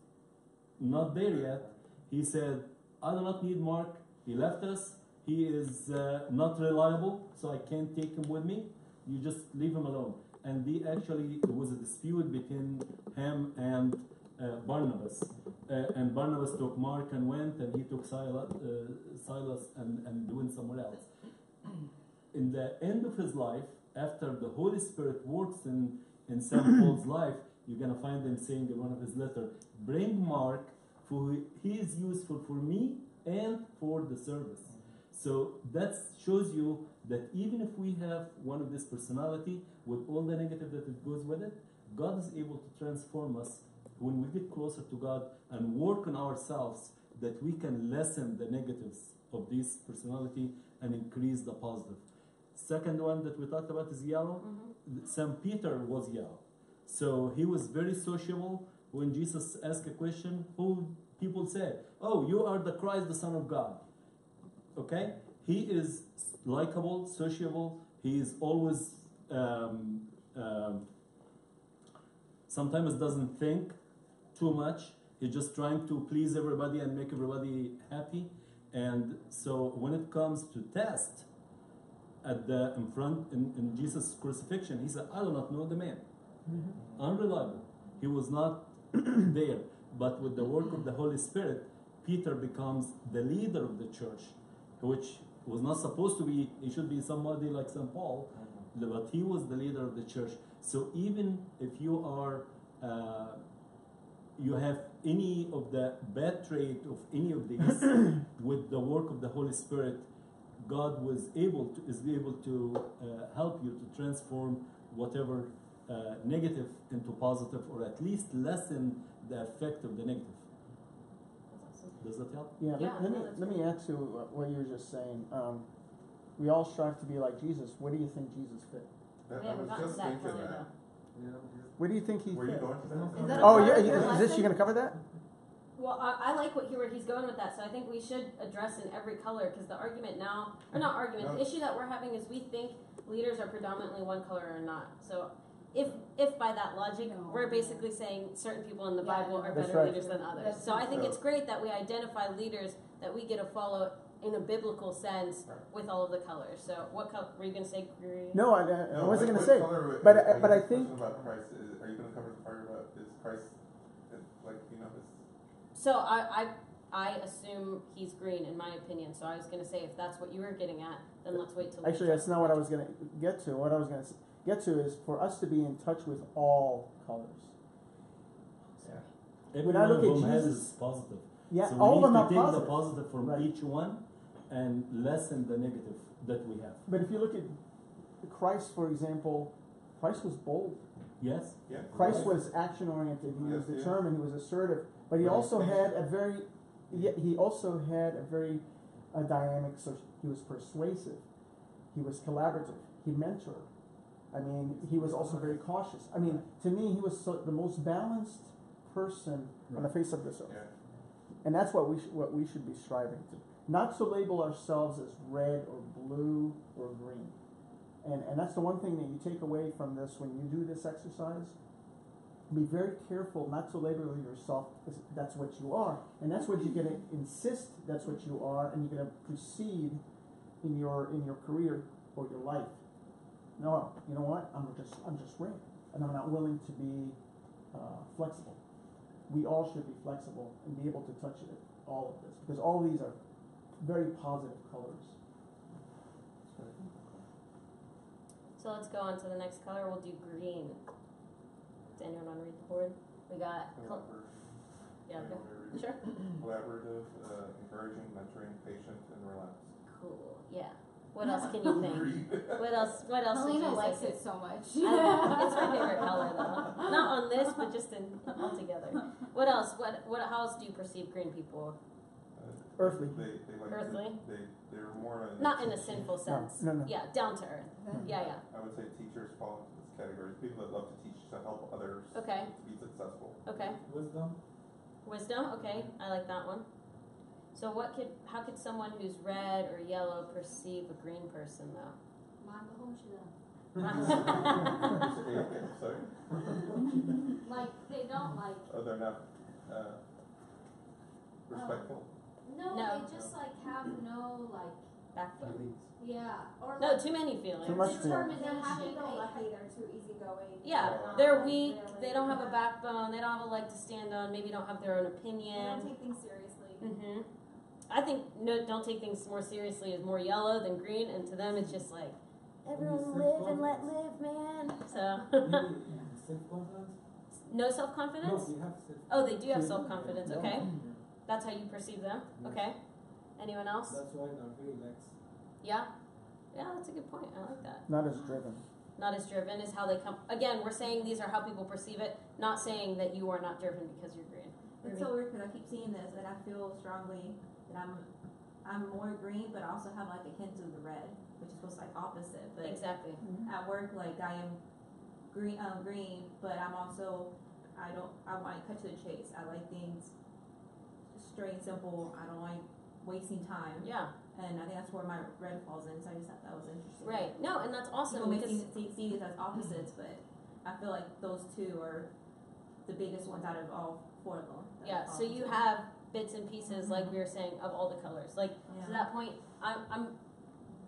not there yet, he said, I do not need Mark. He left us. He is not reliable, so I can't take him with me. You just leave him alone. And there was a dispute between him and Barnabas. And Barnabas took Mark and went, and he took Silas and went somewhere else. In the end of his life, after the Holy Spirit works in St. Paul's life, you're going to find him saying in one of his letters, bring Mark, for he is useful for me and for the service. So that shows you that even if we have one of this personality with all the negative that it goes with it, God is able to transform us when we get closer to God and work on ourselves, that we can lessen the negatives of this personality and increase the positive. Second one that we talked about is yellow. St. Peter was yellow. So he was very sociable. When Jesus asked a question, who people said, oh, you are the Christ, the Son of God. Okay? he is likable, sociable. He is always sometimes doesn't think too much. He's just trying to please everybody and make everybody happy. And so when it comes to test at the in Jesus' crucifixion, he said, I do not know the man. Unreliable. He was not there. But with the work of the Holy Spirit, Peter becomes the leader of the church, which was not supposed to be. He should be somebody like St. Paul, but he was the leader of the church. So even if you are you have any of the bad trait of any of these, with the work of the Holy Spirit, God is able to help you to transform whatever negative into positive, or at least lessen the effect of the negative. Does that help? Yeah, Yeah, let me add to what you were just saying. We all strive to be like Jesus. Where do you think Jesus fit? We haven't gotten to that color though. Where do you think he Were you fit? going to that? Is that a Oh, part yeah, of your is this, lesson? you gonna cover that? Well, I like where he's going with that, so I think we should address in every color, because the argument now, or not argument, the issue that we're having is we think leaders are predominantly one color or not. So if by that logic, we're basically saying certain people in the Yeah, Bible are That's better right. leaders than others. That's So I think true. it's great that we identify leaders that we get to follow in a biblical sense with all of the colors. So what color, were you going to say green? No, I wasn't what gonna say. color but- are you but I question think- about Christ is, are you going to cover the part about is Christ like his So I assume he's green in my opinion. So I was going to say if that's what you were getting at, then let's wait till Actually, that's not what I was gonna get to. What I was gonna get to is for us to be in touch with all colors. Every When I one look of at them has Jesus- its positive. Yeah, So all we of them need are to take positive. the positive from Right. each one and lessen the negative that we have. But if you look at Christ, for example, Christ was bold. Yes? yeah? Christ was action oriented. He was Yes, yeah. determined. He was assertive. But he Right. also had a very, he also had a very dynamic. So he was persuasive. He was collaborative. He mentored. I mean, he was also very cautious. I mean, to me, he was the most balanced person on the face of this earth. Yeah. And that's what we should be striving to. Not to label ourselves as red or blue or green. And that's the one thing that you take away from this when you do this exercise. Be very careful not to label yourself as that's what you are. And that's what you're gonna insist that's what you are, and you're gonna proceed in your career or your life. No, you know what? I'm just red. And I'm not willing to be flexible. We all should be flexible and be able to touch it, all of this, because all these are very positive colors. So let's go on to the next color. We'll do green. Does anyone want to read the board? We got, yeah, go. Sure. Collaborative, encouraging, mentoring, patient, and relaxed. Cool. Yeah. What else can you think? What else would Helena you likes say? it so much. It's my favorite color though. Not on this, but just in altogether. What else? How else do you perceive green people? Earthly. They like Earthly? they're more Not in a sinful sense. No. Yeah, down to earth. Yeah. I would say teachers fall into this category. People that love to teach to help others Okay. to be successful. Okay. Wisdom. Wisdom. Okay, I like that one. So how could someone who's red or yellow perceive a green person though? Sorry? Like, they don't like, Oh, they're not respectful. no, No. they just like have no, like, Backbone. yeah, or No, like, too many feelings. Too much They're determination. happy-go-lucky, they're too easygoing. Yeah, they're weak. They don't have a backbone. They don't have a leg to stand on. Maybe don't have their own They don't opinion. take things seriously. Mm-hmm. I think no, don't take things more seriously is more yellow than green, and to them it's just like everyone live and let live, man. So Self-confidence? no self-confidence. No, you have self. Oh, they do have self-confidence. Okay, that's how you perceive them. Okay. Anyone else? That's why they're very lax. Yeah. Yeah, that's a good point. I like that. Not as driven. Not as driven is how they come. Again, we're saying these are how people perceive it, not saying that you are not driven because you're green. It's so weird because I keep seeing this and I feel strongly that I'm more green, but I also have like a hint of the red, which is supposed to like opposite. But Exactly. at work, like I am green, but I'm also I want to cut to the chase. I like things straight and simple. I don't like wasting time. Yeah. And I think that's where my red falls in, so I just thought that was interesting. Right. No, and that's awesome People may because see these as opposites, but I feel like those two are the biggest ones out of all four of them. yeah. So you have bits and pieces, like we were saying, of all the colors. Like to that point, I'm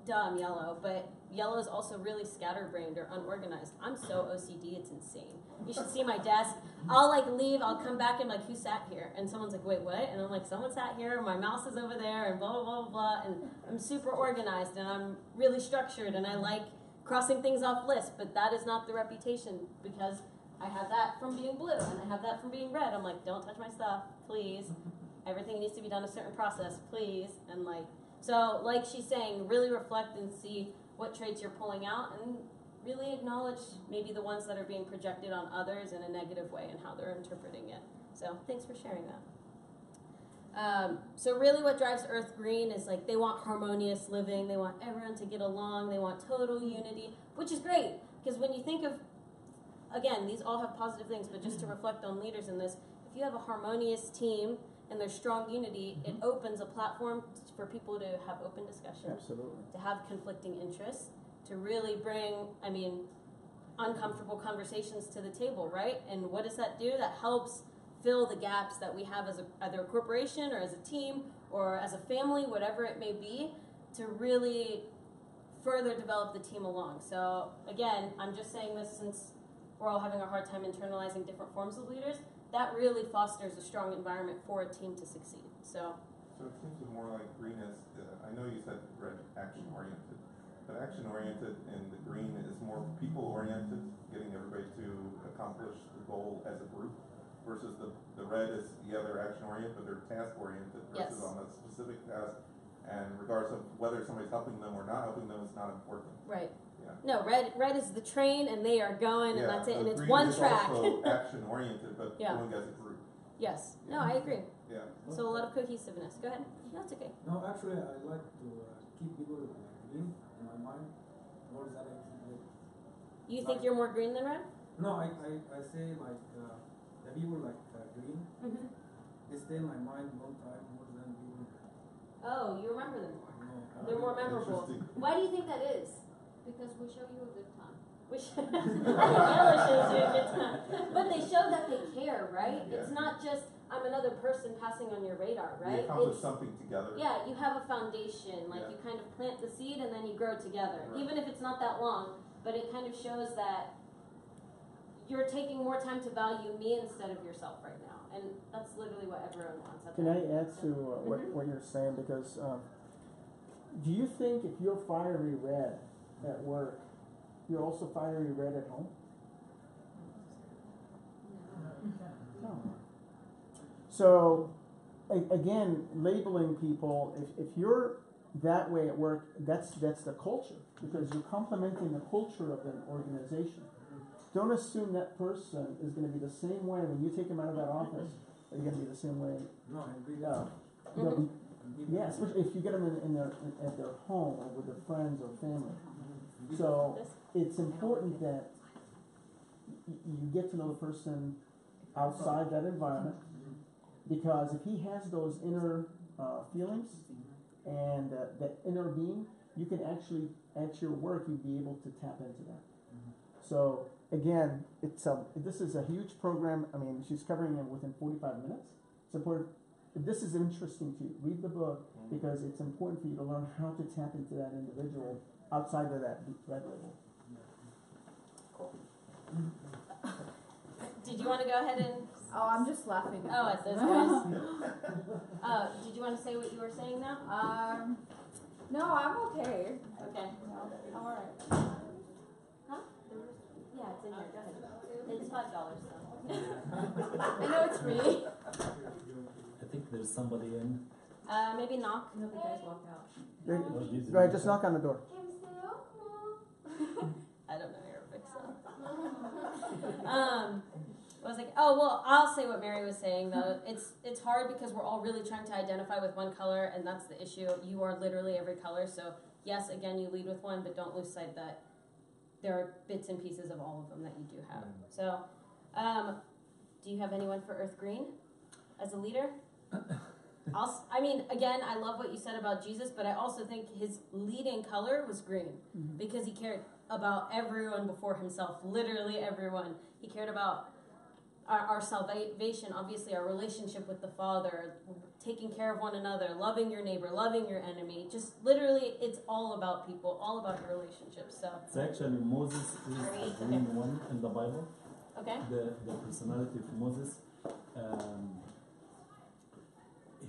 dumb yellow, but yellow is also really scatterbrained or unorganized. I'm so OCD, it's insane. You should see my desk. I'll like leave, I'll come back and like, who sat here? And someone's like, wait, what? And I'm like, someone sat here, my mouse is over there, and blah, blah, blah, blah. And I'm super organized and I'm really structured and I like crossing things off lists, but that is not the reputation because I have that from being blue and I have that from being red. I'm like, don't touch my stuff, please. Everything needs to be done a certain process, please. And like, so like she's saying, really reflect and see what traits you're pulling out and really acknowledge maybe the ones that are being projected on others in a negative way and how they're interpreting it. So thanks for sharing that. So really what drives Earth Green is like they want harmonious living, they want everyone to get along, they want total unity, which is great because when you think of, again, these all have positive things, but just to reflect on leaders in this, if you have a harmonious team and there's strong unity, it opens a platform for people to have open discussion, Absolutely. to have conflicting interests, to really bring, I mean, uncomfortable conversations to the table, right? And what does that do? That helps fill the gaps that we have as either a corporation or as a team or as a family, whatever it may be, to really further develop the team along. So again, I'm just saying this since we're all having a hard time internalizing different forms of leaders, that really fosters a strong environment for a team to succeed. So it seems more like green is, I know you said red action-oriented, but action-oriented and the green is more people-oriented, getting everybody to accomplish the goal as a group, versus the red is, yeah, they're action-oriented, but they're task-oriented versus on a specific task, and regardless of whether somebody's helping them or not helping them, it's not important. Right. Yeah. No, red is the train, and they are going, and that's it, and it's green one is track. also action-oriented, but Yeah. going as a group. Yes. No, I agree. Yeah. So a lot of cohesiveness. Go ahead. No, it's okay. No, actually, I like to keep people green in my mind more than I keep it. You think you're more green than red? No, I say like the people like green, Mm-hmm. they stay in my mind long time more than people. Oh, you remember them more. No, They're more memorable. Interesting. Why do you think that is? Because we show you a good time. We should, I think yellow shows you a good time. But they show that they care, right? Yeah. It's not just, I'm another person passing on your radar, right? We accomplish It's, something together. yeah, you have a foundation. Like Yeah. you kind of plant the seed and then you grow together. Right. Even if it's not that long, but it kind of shows that you're taking more time to value me instead of yourself right now. And that's literally what everyone wants. at Can the I end. add to what you're saying? Because do you think if you're fiery red at work, you're also fiery red at home? No. So, again, labeling people, if you're that way at work, that's the culture, because you're complementing the culture of an organization. Don't assume that person is going to be the same way when you take them out of that office. They're going to be the same way. No, I agree. They'll be, yeah, especially if you get them at their home or with their friends or family. So it's important that you get to know the person outside that environment, because if he has those inner feelings and that inner being, you can actually, at your work, you'd be able to tap into that. So again, this is a huge program. I mean, she's covering it within 45 minutes. It's important. If this is interesting to you, read the book, because it's important for you to learn how to tap into that individual outside of that red label. Did you want to go ahead and? Oh, I'm just laughing at Oh, at those guys. Did you want to say what you were saying now? No, I'm okay. Okay. All right. Huh? Yeah, it's in here. Go ahead. It's $5 though. I know it's free. I think there's somebody in. Maybe knock. No, the guys walked out. Right, just knock on the door. I don't know Arabic, so. I was like, oh well, I'll say what Mary was saying though. It's hard because we're all really trying to identify with one color, and that's the issue. You are literally every color, so yes, again, you lead with one, but don't lose sight that there are bits and pieces of all of them that you do have. So, do you have anyone for Earth Green as a leader? I mean, again, I love what you said about Jesus, but I also think his leading color was green because he cared about everyone before himself, literally everyone. He cared about our salvation, obviously our relationship with the Father, taking care of one another, loving your neighbor, loving your enemy. Just literally, it's all about people, all about your relationships. So It's actually Moses is the green one in the Bible. okay, The personality of Moses.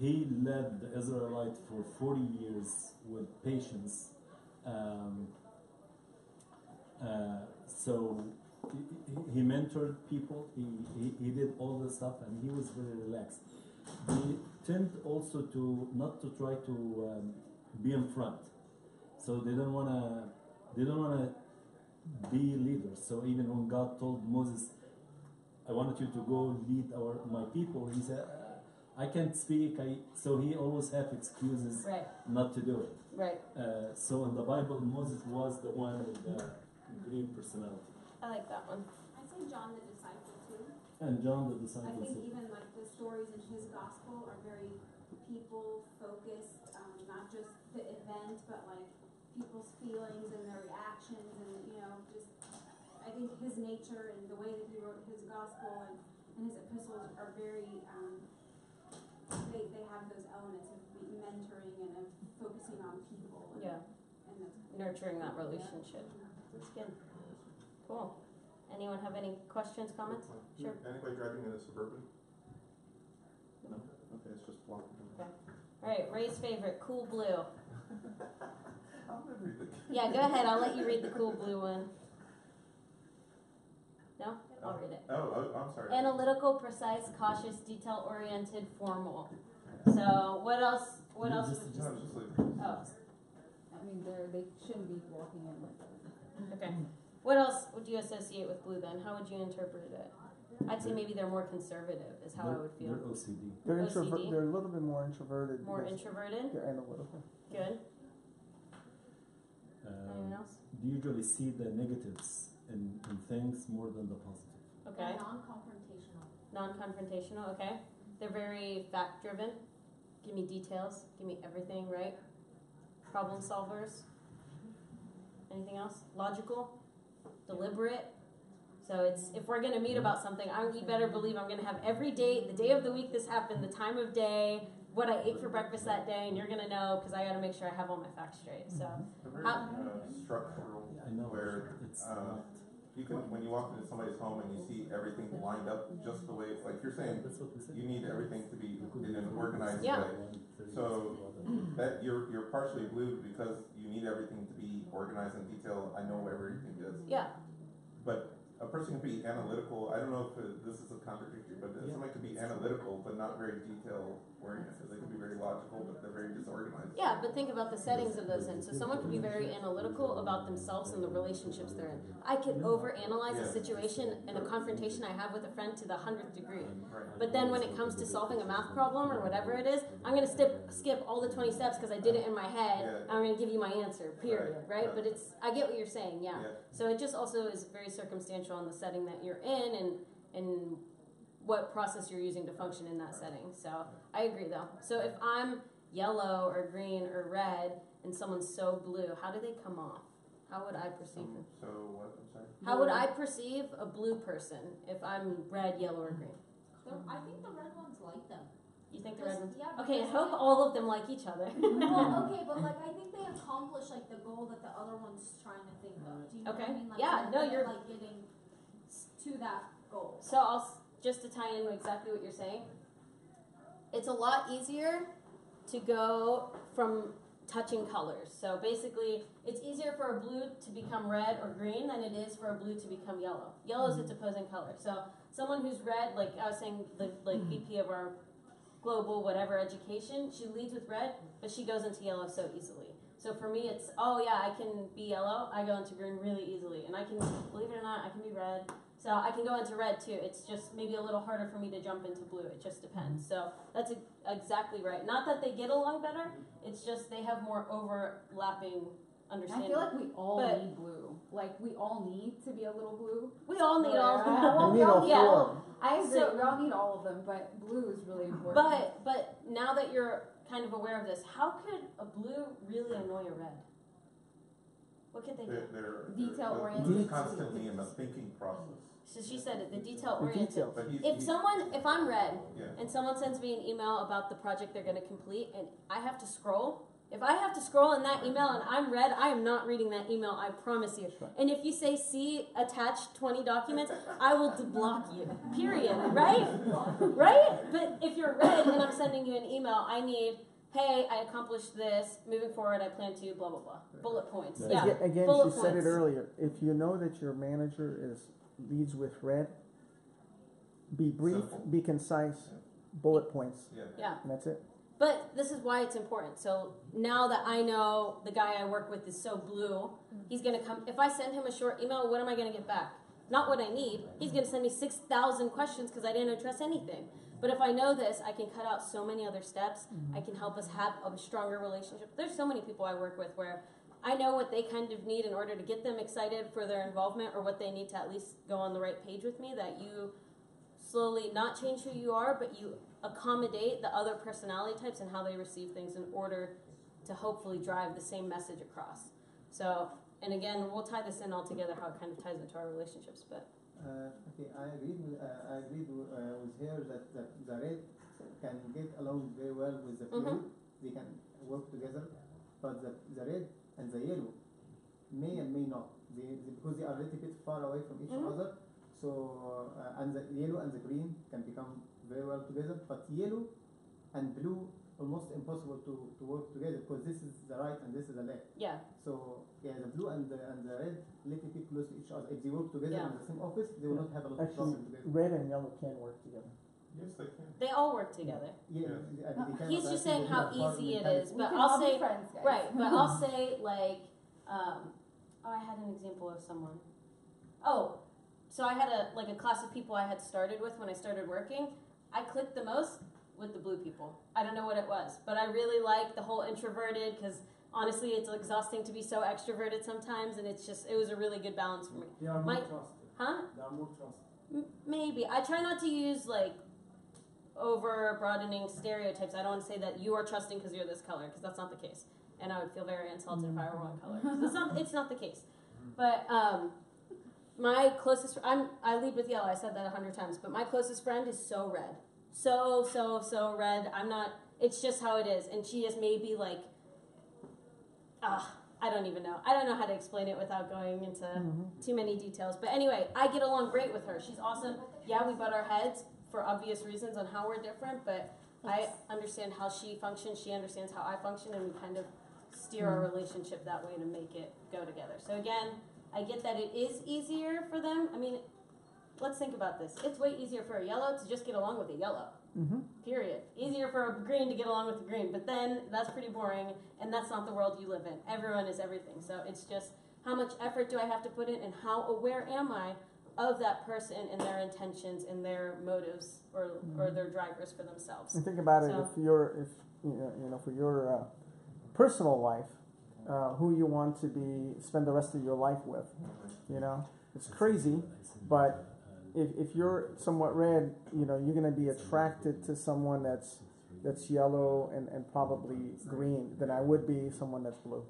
He led the Israelites for 40 years with patience. So he mentored people. He did all the stuff, and he was very relaxed. They tend also to not to try to be in front. So they don't wanna be leaders. So even when God told Moses, I wanted you to go lead my people, he said, I can't speak. So he always have excuses not to do it. Right. So in the Bible, Moses was the one with the green personality. I like that one. I say John the disciple too. And John the I disciple. think even like the stories in his gospel are very people focused, not just the event, but like people's feelings and their reactions, and just I think his nature and the way that he wrote his gospel and his epistles are very they have those elements of mentoring and of focusing on people. And, and that's nurturing that relationship. That's good. Cool. Anyone have any questions, comments? Sure. Anybody driving in a Suburban? No? Okay, it's just blocking. Okay. All right, Ray's favorite, cool blue. I'll never read it. Yeah, go ahead. I'll let you read the cool blue one. No? I'll read it. Oh, I'm sorry. Analytical, precise, cautious, detail-oriented, formal. So what else? What else? Would you I mean, they shouldn't be walking in like that. Okay. What else would you associate with blue then? How would you interpret it? I'd say maybe they're more conservative, is how I would feel. They're OCD. They're OCD? They're a little bit more introverted. More because introverted? They're analytical. Good. Anyone else? They usually see the negatives in things more than the positive. Okay. Non-confrontational. Non-confrontational, okay. They're very fact-driven. Give me details. Give me everything, right? Problem solvers. Anything else? Logical. Deliberate. So it's if we're gonna meet about something, you better believe I'm gonna have every date, the day of the week this happened, the time of day, what I ate for breakfast that day, and you're gonna know because I gotta make sure I have all my facts straight. So They're very structural. I know. Where It's not. you can, when you walk into somebody's home and you see everything lined up just the way, like you're saying, That's what we said. you need everything to be in an organized Yeah. way. So that you're partially blue because you need everything to be organized and detailed. I know where everything is. yeah, But a person can be analytical. I don't know if this is a contradictory, but somebody could be analytical but not very detail oriented. They can be very logical, but they're very disorganized. yeah. But think about the settings of those things. So someone could be very analytical about themselves and the relationships they're in. I could overanalyze a situation and a confrontation I have with a friend to the 100th degree. But then when it comes to solving a math problem or whatever it is, I'm going to skip all the 20 steps because I did it in my head. And I'm going to give you my answer, period, right? But I get what you're saying, yeah. So it just also is very circumstantial on the setting that you're in and what process you're using to function in that setting. So I agree though. So if I'm yellow or green or red and someone's so blue, how do they come off? How would I perceive them? So what? I'm sorry. How would I perceive a blue person if I'm red, yellow, or green? I think the red ones like them. You think the red ones? Yeah, Okay, I because hope all of them like each other. well, okay, but like I think they accomplish like the goal that the other one's trying to think of. Do you know what I Okay. mean? Like, Yeah, no, they're, you're- like getting to that goal. So just to tie in with exactly what you're saying, it's a lot easier to go from touching colors. So basically, it's easier for a blue to become red or green than it is for a blue to become yellow. Yellow is its opposing color. So someone who's red, like I was saying, like VP of our global whatever education, she leads with red, but she goes into yellow so easily. So for me, it's, oh yeah, I can be yellow, I go into green really easily. And I can, believe it or not, I can be red. So I can go into red too. It's just maybe a little harder for me to jump into blue. It just depends. So that's exactly right. Not that they get along better, it's just they have more overlapping understanding. I feel like we all But- need blue. Like we all need to be a little blue. We all need all. We need all yeah. four. I agree. So- we all need all of them, but blue is really important. But now that you're kind of aware of this, how could a blue really annoy a red? What could they do? They're Detail-oriented. Blue's constantly in the thinking process. So she said it, the detail The oriented. details. But If I'm red yeah. and someone sends me an email about the project they're going to complete and I have to scroll, if I have to scroll in that email and I'm red, I am not reading that email, I promise you. And if you say see attached 20 documents, I will block you. Period. Right? Right? But if you're red and I'm sending you an email, I need, hey, I accomplished this, moving forward I plan to, blah, blah, blah. Bullet points. Yeah. Again, bullet she said points. it earlier. If you know that your manager leads with red, be brief, Simple. be concise, bullet points, Yeah. Yeah. and that's it. But this is why it's important. So now that I know the guy I work with is so blue, he's going to come. If I send him a short email, what am I going to get back? Not what I need. He's going to send me 6,000 questions because I didn't address anything. But if I know this, I can cut out so many other steps. I can help us have a stronger relationship. There's so many people I work with where I know what they kind of need in order to get them excited for their involvement, or what they need to at least go on the right page with me, that you slowly not change who you are, but you accommodate the other personality types and how they receive things in order to hopefully drive the same message across. So, and again, we'll tie this in all together, how it kind of ties into our relationships. But Okay, I agreed with her that the red can get along very well with the blue. They can work together, but the red and the yellow may and may not. Because they are a little bit far away from each other. So and the yellow and the green can become very well together, but yellow and blue almost impossible to work together, because this is the right and this is the left. yeah, So yeah, the blue and the red little bit close to each other. If they work together in the same office, they will not have a lot of Actually, problem together. red and yellow can work together. Yes, they can. they all work together. Yeah, I mean, they cannot He's just actually saying how be apart easy it entirely. is, We but can I'll all be say friends, guys. right. But I'll say like, I had an example of someone. Oh, so I had a class of people I had started with when I started working. I clicked the most with the blue people. I don't know what it was, but I really like the whole introverted, because honestly, it's exhausting to be so extroverted sometimes, and it was a really good balance for me. They are more My- trusted. Huh? They are more trusted. Maybe. I try not to use like over broadening stereotypes. I don't want to say that you are trusting because you're this color, because that's not the case. And I would feel very insulted if I were one color. 'Cause it's not the case. But my closest, I lead with yellow. I said that 100 times. But my closest friend is so red. So red. I'm not, it's just how it is. And she is maybe like, I don't even know. I don't know how to explain it without going into too many details. But anyway, I get along great with her. She's awesome. Yeah, we butt our heads for obvious reasons on how we're different, but I understand how she functions. She understands how I function, and we kind of steer our relationship that way to make it go together. So again, I get that it is easier for them. I mean, let's think about this. It's way easier for a yellow to just get along with a yellow. Period. Easier for a green to get along with a green, but then that's pretty boring, and that's not the world you live in. Everyone is everything. So it's just how much effort do I have to put in, and how aware am I of that person and their intentions and their motives or their drivers for themselves. And think about it, So- if you know, for your personal life, who you want to spend the rest of your life with, you know, it's crazy, but if you're somewhat red, you know, you're going to be attracted to someone that's yellow and probably green than I would be someone that's blue.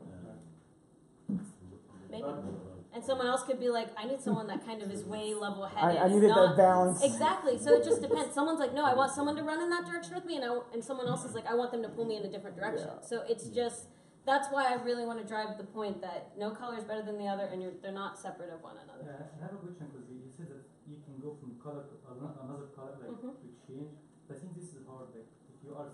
Maybe. And someone else could be like, I need someone that kind of is way level-headed. I needed that balance. Exactly. So it just depends. Someone's like, no, I want someone to run in that direction with me, and someone else is like, I want them to pull me in a different direction. Yeah. So it's just, that's why I really want to drive the point that no color is better than the other, and they're not separate of one another. I have a question, because you said that you can go from color to another color, like to change. But I think this is hard. Like if you are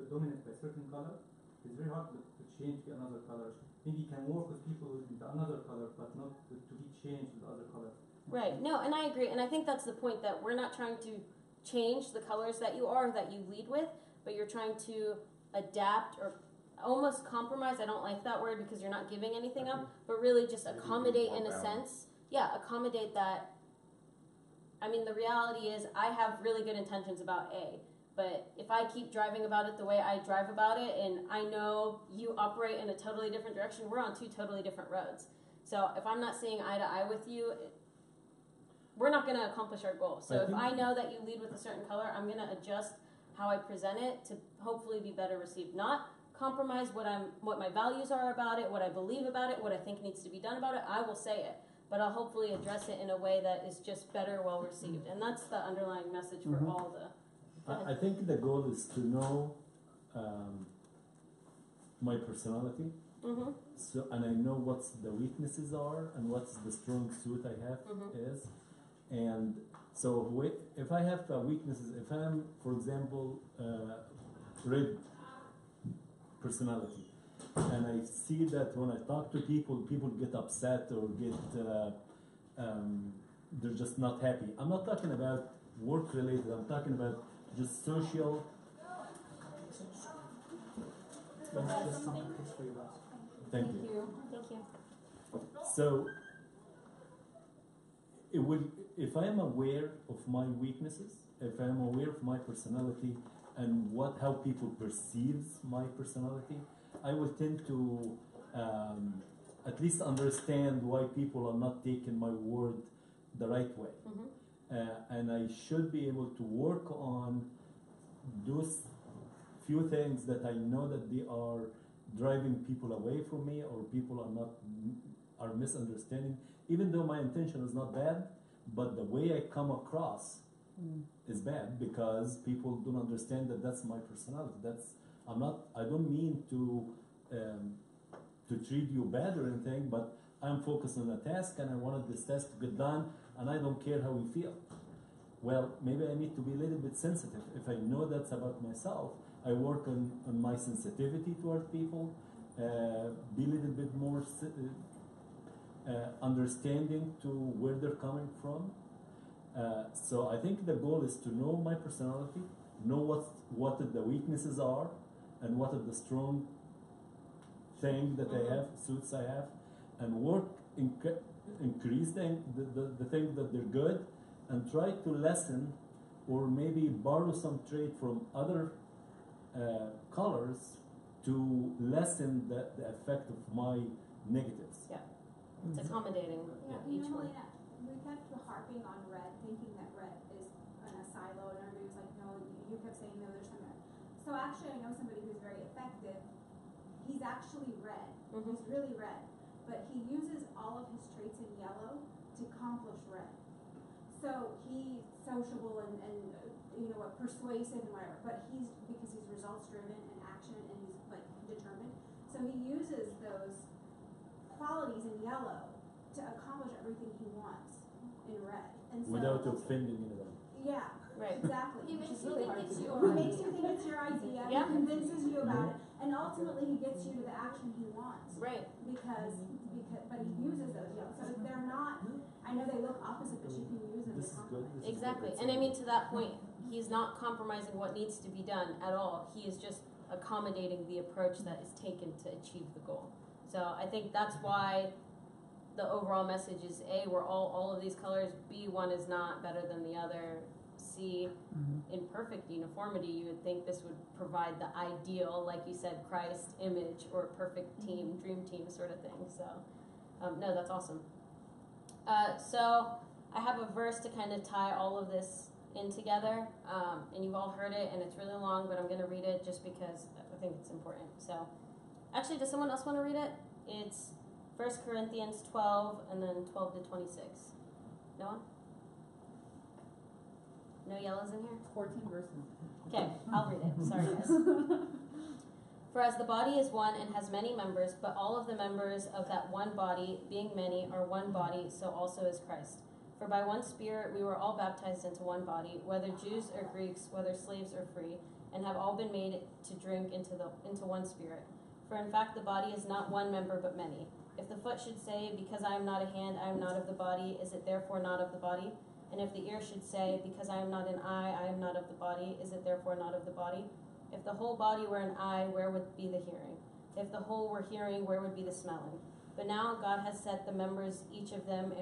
dominant by a certain color, it's very hard to change to another color. Maybe you can work with people with another color, but not to be changed with other color. Right. No, and I agree. And I think that's the point, that we're not trying to change the colors that you are, that you lead with, but you're trying to adapt or almost compromise. I don't like that word because you're not giving anything up, but really just accommodate in a sense. Yeah, accommodate that. I mean, the reality is I have really good intentions about A, but if I keep driving about it the way I drive about it, and I know you operate in a totally different direction, we're on two totally different roads. So if I'm not seeing eye to eye with you, we're not going to accomplish our goal. So I if think- I know that you lead with a certain color, I'm going to adjust how I present it to hopefully be better received. Not compromise what my values are about it, what I believe about it, what I think needs to be done about it. I will say it, but I'll hopefully address it in a way that is just better, well received. And that's the underlying message for Mhm. all the. I think the goal is to know my personality. Mm-hmm. So, and I know what the weaknesses are and what's the strong suit I have Mhm. is. And so if I have weaknesses, if I'm, for example, red personality, and I see that when I talk to people, people get upset or get, they're just not happy. I'm not talking about work related, I'm talking about just social. That's just some history of us. Thank you. Thank you. So, if I am aware of my weaknesses, if I am aware of my personality and how people perceives my personality, I will tend to at least understand why people are not taking my word the right way. And I should be able to work on those few things that I know that they are driving people away from me, or people are misunderstanding, even though my intention is not bad, but the way I come across is bad because people don't understand that that's my personality. I don't mean to treat you bad or anything, but I'm focused on a task and I wanted this task to get done and I don't care how you feel. Well, maybe I need to be a little bit sensitive. If I know that's about myself, I work on my sensitivity toward people, be a little bit more understanding to where they're coming from. So I think the goal is to know my personality, know what the weaknesses are, and what are the strong things that I have, suits I have, and work, increase the things that they're good, and try to lessen or maybe borrow some trait from other colors to lessen the effect of my negatives. Yeah, it's accommodating each one. Melina, we kept harping on red, thinking that red is in a silo, and everybody was like, no, you kept saying, no, there's some red. So actually, I know somebody who's very effective. He's actually red. Mhm. He's really red. But he uses all of his traits in yellow to accomplish red. So he's sociable and persuasive and whatever, but because he's results driven and action and he's like determined. So he uses those qualities in yellow to accomplish everything he wants in red. And so Without offending anybody. yeah, Right. exactly. He Which makes is you really think hard it's to do. yours. He makes you think it's your idea. Yeah. He convinces you about it, and ultimately he gets you to the action he wants. Right. Because but he uses those yellow. So they're not. I know they look opposite, but you can use them This to is good. complement. This is Exactly. good. And I mean, to that point, he's not compromising what needs to be done at all. He is just accommodating the approach that is taken to achieve the goal. So I think that's why the overall message is A, we're all of these colors, B, one is not better than the other, C, in perfect uniformity, you would think this would provide the ideal, like you said, Christ image or perfect team, dream team sort of thing. So, no, that's awesome. So I have a verse to kind of tie all of this in together, and you've all heard it, and it's really long, but I'm going to read it just because I think it's important. So, actually, does someone else want to read it? It's 1 Corinthians 12 and then 12 to 26. No one? No yellows in here? 14 verses. Okay, I'll read it. Sorry, guys. For as the body is one and has many members, but all of the members of that one body, being many, are one body, so also is Christ. For by one Spirit we were all baptized into one body, whether Jews or Greeks, whether slaves or free, and have all been made to drink into one Spirit. For in fact the body is not one member but many. If the foot should say, because I am not a hand, I am not of the body, is it therefore not of the body? And if the ear should say, because I am not an eye, I am not of the body, is it therefore not of the body? If the whole body were an eye, where would be the hearing? If the whole were hearing, where would be the smelling? But now God has set the members, each of them,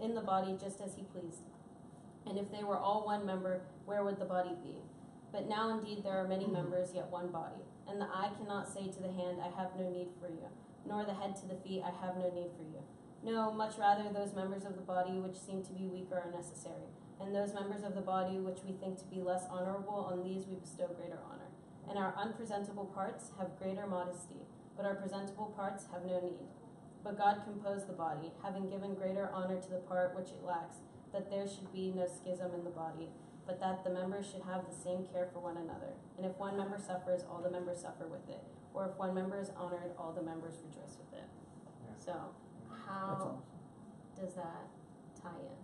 in the body just as he pleased. And if they were all one member, where would the body be? But now indeed there are many members, yet one body. And the eye cannot say to the hand, I have no need for you, nor the head to the feet, I have no need for you. No, much rather those members of the body which seem to be weaker are necessary, and those members of the body which we think to be less honorable, on these we bestow greater honor. And our unpresentable parts have greater modesty, but our presentable parts have no need. But God composed the body, having given greater honor to the part which it lacks, that there should be no schism in the body, but that the members should have the same care for one another. And if one member suffers, all the members suffer with it. Or if one member is honored, all the members rejoice with it. So, how does that tie in?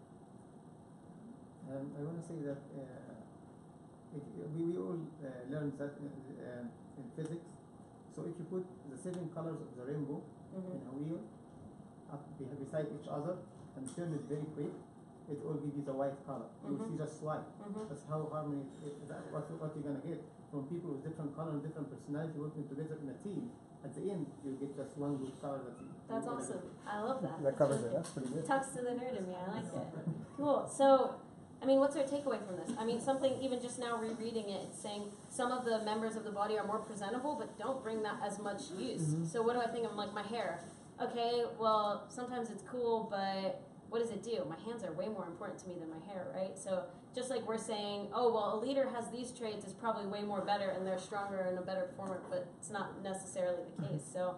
I want to say that we all learned that in physics. So if you put the 7 colors of the rainbow in a wheel up beside each other and turn it very quick, it will give you the white color. You will see just white. That's how harmony. What you're gonna get from people with different color and different personality working together in a team. At the end, you get just one good color. That's awesome. I love that. That covers it. That's pretty good. Talks to the nerd in me. I like it. Cool. So, I mean, what's our takeaway from this? I mean, something even just now rereading it, it's saying some of the members of the body are more presentable, but don't bring that as much use. So what do I think of like my hair? Okay, well, sometimes it's cool, but what does it do? My hands are way more important to me than my hair, right? So just like we're saying, oh, well, a leader has these traits, is probably way more better, and they're stronger and a better performer, but it's not necessarily the case. So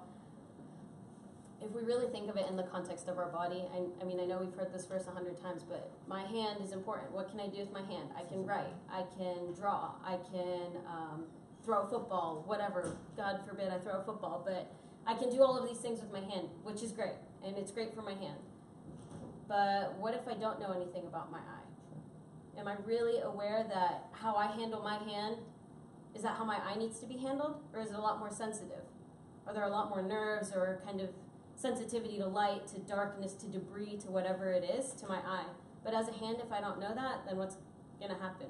if we really think of it in the context of our body, I mean, I know we've heard this verse 100 times, but my hand is important. What can I do with my hand? I can write, I can draw, I can throw a football, whatever. God forbid I throw a football, but I can do all of these things with my hand, which is great, and it's great for my hand. But what if I don't know anything about my eye? Am I really aware that how I handle my hand, is that how my eye needs to be handled? Or is it a lot more sensitive? Are there a lot more nerves or kind of sensitivity to light, to darkness, to debris, to whatever it is, to my eye? But as a hand, if I don't know that, then what's going to happen?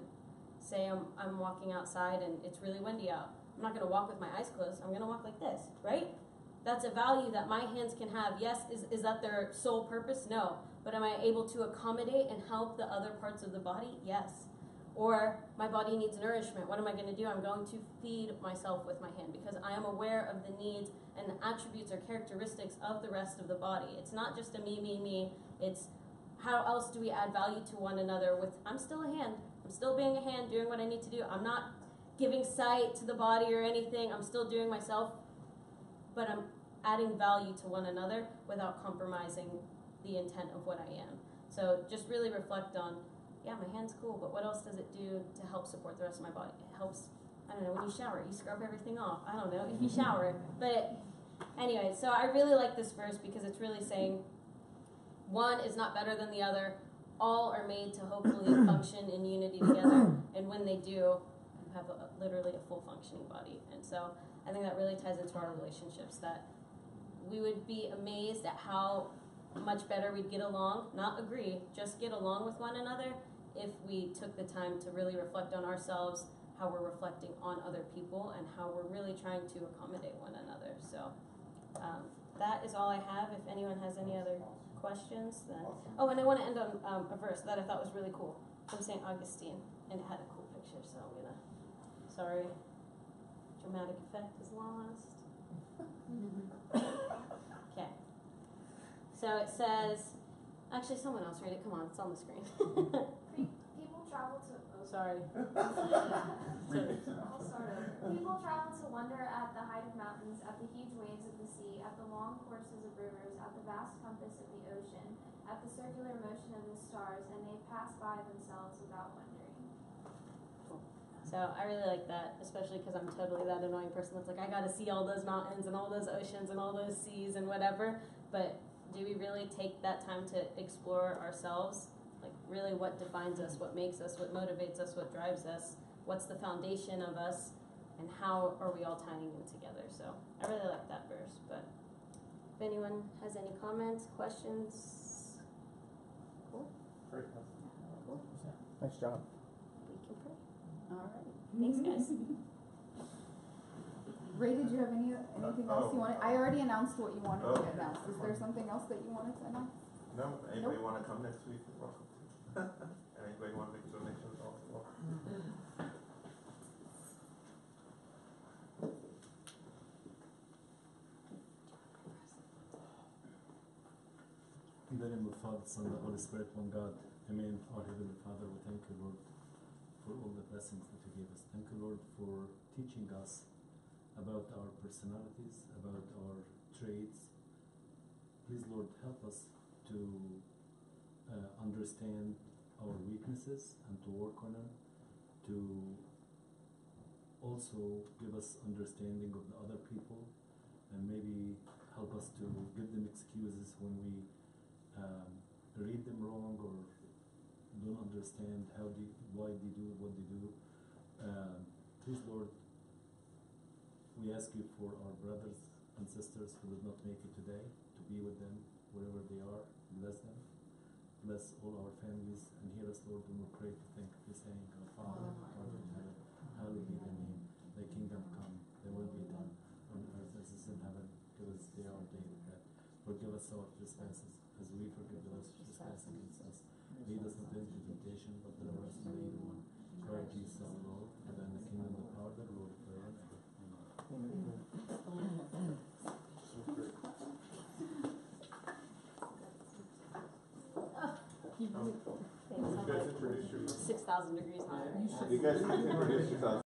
Say I'm walking outside and it's really windy out. I'm not going to walk with my eyes closed. I'm going to walk like this, right? That's a value that my hands can have. Yes, is that their sole purpose? No. But am I able to accommodate and help the other parts of the body? Yes. Or my body needs nourishment. What am I going to do? I'm going to feed myself with my hand because I am aware of the needs and the attributes or characteristics of the rest of the body. It's not just a me. It's how else do we add value to one another with, I'm still a hand. I'm still being a hand, doing what I need to do. I'm not giving sight to the body or anything. I'm still doing myself. But I'm adding value to one another without compromising the intent of what I am. So just really reflect on, yeah, my hand's cool, but what else does it do to help support the rest of my body? It helps, I don't know, when you shower, you scrub everything off. I don't know, if you shower. But anyway, so I really like this verse because it's really saying one is not better than the other. All are made to hopefully function in unity together. And when they do, you have literally a full functioning body. And so I think that really ties into our relationships, that we would be amazed at how much better we'd get along, not agree, just get along with one another if we took the time to really reflect on ourselves, how we're reflecting on other people, and how we're really trying to accommodate one another. So that is all I have. If anyone has any other questions, then... Oh, and I want to end on a verse that I thought was really cool from St. Augustine, and it had a cool picture, so I'm going to... Sorry. Dramatic effect is lost. Okay. So it says, actually someone else read it, come on, it's on the screen. People travel to, Sorry. I'll start over. People travel to wonder at the height of mountains, at the huge waves of the sea, at the long courses of rivers, at the vast compass of the ocean, at the circular motion of the stars, and they pass by themselves without wondering. So I really like that, especially because I'm totally that annoying person that's like, I gotta see all those mountains and all those oceans and all those seas and whatever. But do we really take that time to explore ourselves? Like really what defines us, what makes us, what motivates us, what drives us, what's the foundation of us, and how are we all tying in together? So I really like that verse. But if anyone has any comments, questions? Cool. Great. Cool. Nice job. We can pray. All right. Thanks, guys. Ray, did you have anything else you wanted? I already announced what you wanted to announce. Is there something else that you wanted to announce? No. Anybody want to come next week? You're welcome to. Anybody want to make a donation? Also welcome. In the name of the Father, Son, and the Holy Spirit, one God. Amen. Our Heavenly Father, we thank you, Lord, for all the blessings that you gave us. Thank you, Lord, for teaching us about our personalities, about our traits. Please, Lord, help us to understand our weaknesses and to work on them, to also give us understanding of the other people, and maybe help us to give them excuses when we read them wrong or don't understand why they do what they do. Please, Lord, we ask you for our brothers and sisters who did not make it today, to be with them wherever they are. Bless them. Bless all our families, and hear us, Lord, when we pray to thank you, saying, Our Father, who art in heaven, hallowed be thy name. Thy kingdom come, thy will be done, on earth as it is in heaven. Give us today our daily bread. Forgive us our trespasses, as we forgive those who trespass against us. Lead us not into temptation, but deliver us from the evil one. Christ Jesus our Lord, for thine the kingdom, the power, the glory, forever and ever. Amen. You guys introduce yourself. 6,000 degrees higher. You guys introduce yourself.